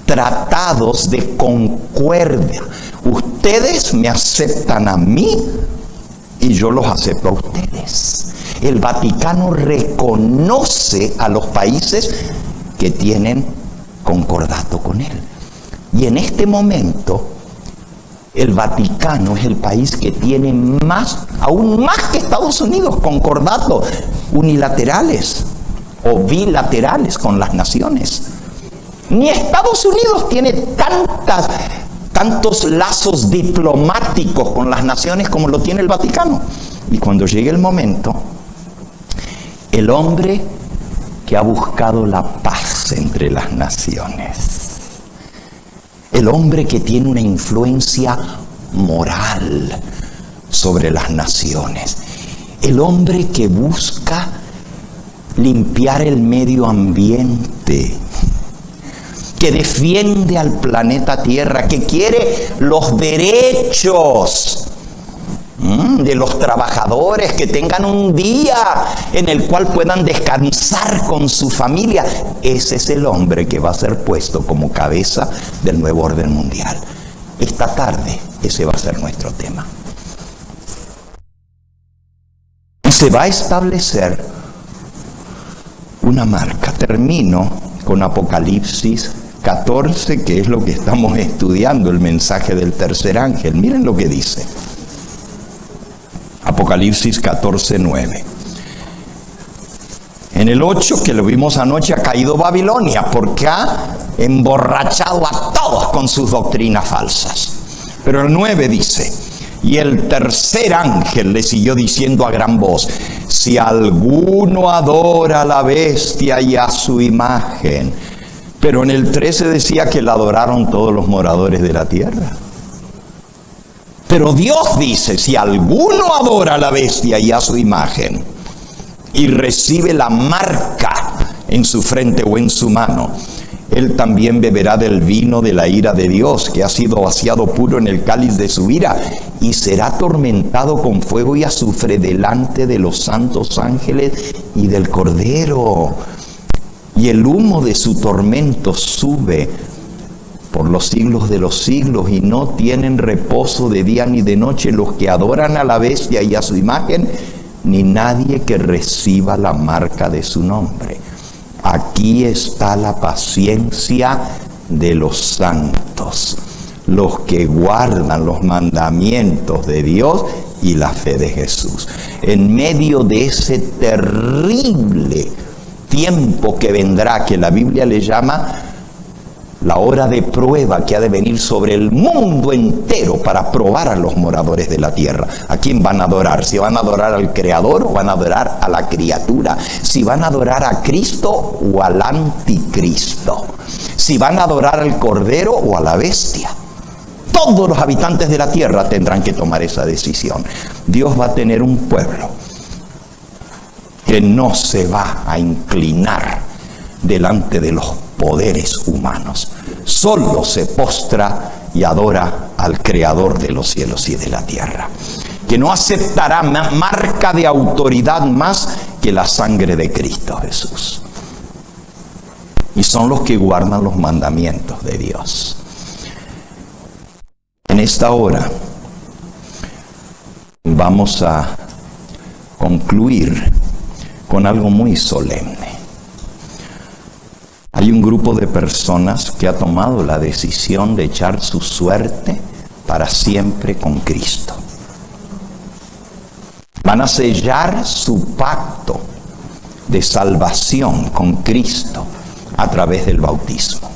tratados de concordia. Ustedes me aceptan a mí y yo los acepto a ustedes. El Vaticano reconoce a los países que tienen concordato con él. Y en este momento, el Vaticano es el país que tiene aún más que Estados Unidos, concordatos unilaterales o bilaterales con las naciones. Ni Estados Unidos tiene tantos lazos diplomáticos con las naciones como lo tiene el Vaticano. Y cuando llegue el momento, el hombre que ha buscado la paz entre las naciones, el hombre que tiene una influencia moral sobre las naciones, el hombre que busca limpiar el medio ambiente, que defiende al planeta Tierra, que quiere los derechos de los trabajadores, que tengan un día en el cual puedan descansar con su familia. Ese es el hombre que va a ser puesto como cabeza del nuevo orden mundial. Esta tarde ese va a ser nuestro tema. Y se va a establecer una marca. Termino con Apocalipsis 14, que es lo que estamos estudiando, el mensaje del tercer ángel. Miren lo que dice. Apocalipsis 14, 9. En el 8, que lo vimos anoche, ha caído Babilonia porque ha emborrachado a todos con sus doctrinas falsas. Pero el 9 dice: y el tercer ángel le siguió diciendo a gran voz: si alguno adora a la bestia y a su imagen. Pero en el 13 decía que la adoraron todos los moradores de la tierra. Pero Dios dice: si alguno adora a la bestia y a su imagen y recibe la marca en su frente o en su mano, él también beberá del vino de la ira de Dios, que ha sido vaciado puro en el cáliz de su ira, y será atormentado con fuego y azufre delante de los santos ángeles y del Cordero. Y el humo de su tormento sube por los siglos de los siglos, y no tienen reposo de día ni de noche los que adoran a la bestia y a su imagen, ni nadie que reciba la marca de su nombre. Aquí está la paciencia de los santos, los que guardan los mandamientos de Dios y la fe de Jesús. En medio de ese terrible tiempo que vendrá, que la Biblia le llama la hora de prueba, que ha de venir sobre el mundo entero para probar a los moradores de la tierra. ¿A quién van a adorar? ¿Si van a adorar al Creador o van a adorar a la criatura? ¿Si van a adorar a Cristo o al anticristo? ¿Si van a adorar al Cordero o a la bestia? Todos los habitantes de la tierra tendrán que tomar esa decisión. Dios va a tener un pueblo que no se va a inclinar delante de los poderes humanos. Solo se postra y adora al Creador de los cielos y de la tierra, que no aceptará marca de autoridad más que la sangre de Cristo Jesús. Y son los que guardan los mandamientos de Dios. En esta hora vamos a concluir con algo muy solemne. Hay un grupo de personas que ha tomado la decisión de echar su suerte para siempre con Cristo. Van a sellar su pacto de salvación con Cristo a través del bautismo.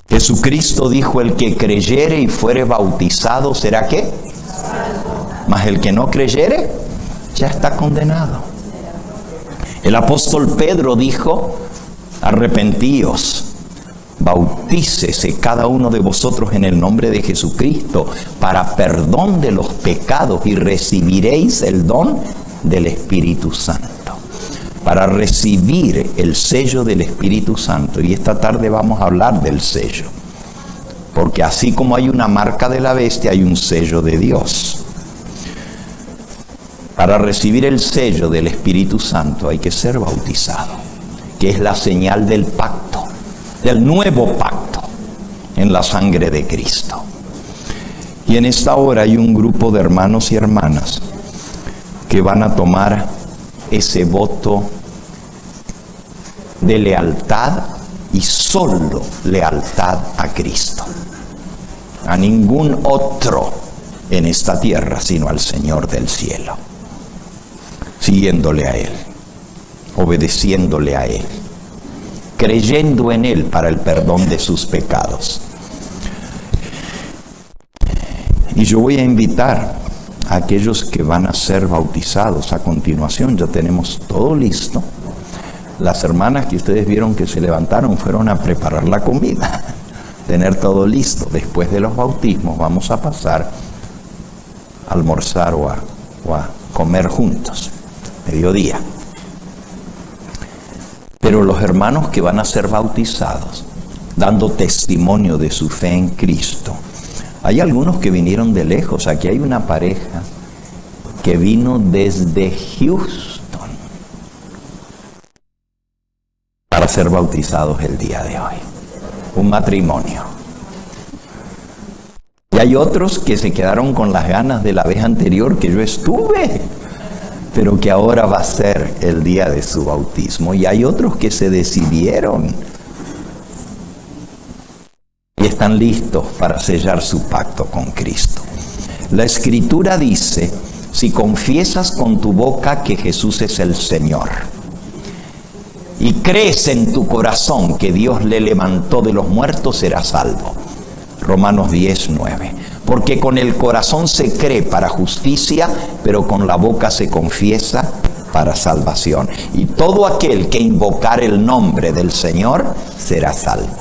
Jesucristo dijo: el que creyere y fuere bautizado será ¿qué? Mas el que no creyere ya está condenado. El apóstol Pedro dijo: arrepentíos, bautícese cada uno de vosotros en el nombre de Jesucristo para perdón de los pecados, y recibiréis el don del Espíritu Santo. Para recibir el sello del Espíritu Santo, y esta tarde vamos a hablar del sello, porque así como hay una marca de la bestia, hay un sello de Dios. Para recibir el sello del Espíritu Santo hay que ser bautizado, que es la señal del pacto, del nuevo pacto en la sangre de Cristo. Y en esta hora hay un grupo de hermanos y hermanas que van a tomar ese voto de lealtad y solo lealtad a Cristo, a ningún otro en esta tierra sino al Señor del cielo, siguiéndole a Él, obedeciéndole a Él, creyendo en Él para el perdón de sus pecados. Y yo voy a invitar a aquellos que van a ser bautizados a continuación. Ya tenemos todo listo. Las hermanas que ustedes vieron que se levantaron fueron a preparar la comida, tener todo listo. Después de los bautismos vamos a pasar a almorzar o a comer juntos, mediodía. Pero los hermanos que van a ser bautizados, dando testimonio de su fe en Cristo, hay algunos que vinieron de lejos. Aquí hay una pareja que vino desde Houston para ser bautizados el día de hoy. Un matrimonio. Y hay otros que se quedaron con las ganas de la vez anterior que yo estuve, pero que ahora va a ser el día de su bautismo. Y hay otros que se decidieron y están listos para sellar su pacto con Cristo. La Escritura dice: si confiesas con tu boca que Jesús es el Señor y crees en tu corazón que Dios le levantó de los muertos, serás salvo. Romanos 10:9. Porque con el corazón se cree para justicia, pero con la boca se confiesa para salvación. Y todo aquel que invocar el nombre del Señor será salvo.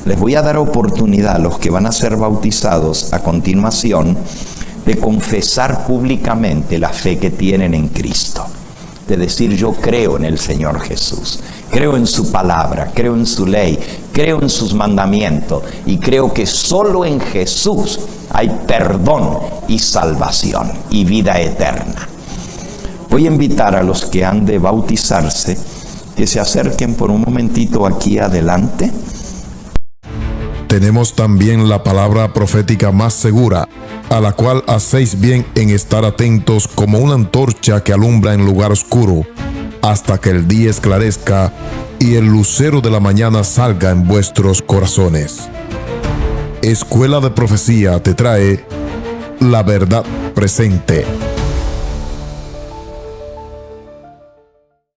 Les voy a dar oportunidad a los que van a ser bautizados a continuación de confesar públicamente la fe que tienen en Cristo. De decir: yo creo en el Señor Jesús, creo en su palabra, creo en su ley, creo en sus mandamientos y creo que solo en Jesús hay perdón y salvación y vida eterna. Voy a invitar a los que han de bautizarse que se acerquen por un momentito aquí adelante. Tenemos también la palabra profética más segura, a la cual hacéis bien en estar atentos como una antorcha que alumbra en lugar oscuro, hasta que el día esclarezca y el lucero de la mañana salga en vuestros corazones. Escuela de Profecía te trae la verdad presente.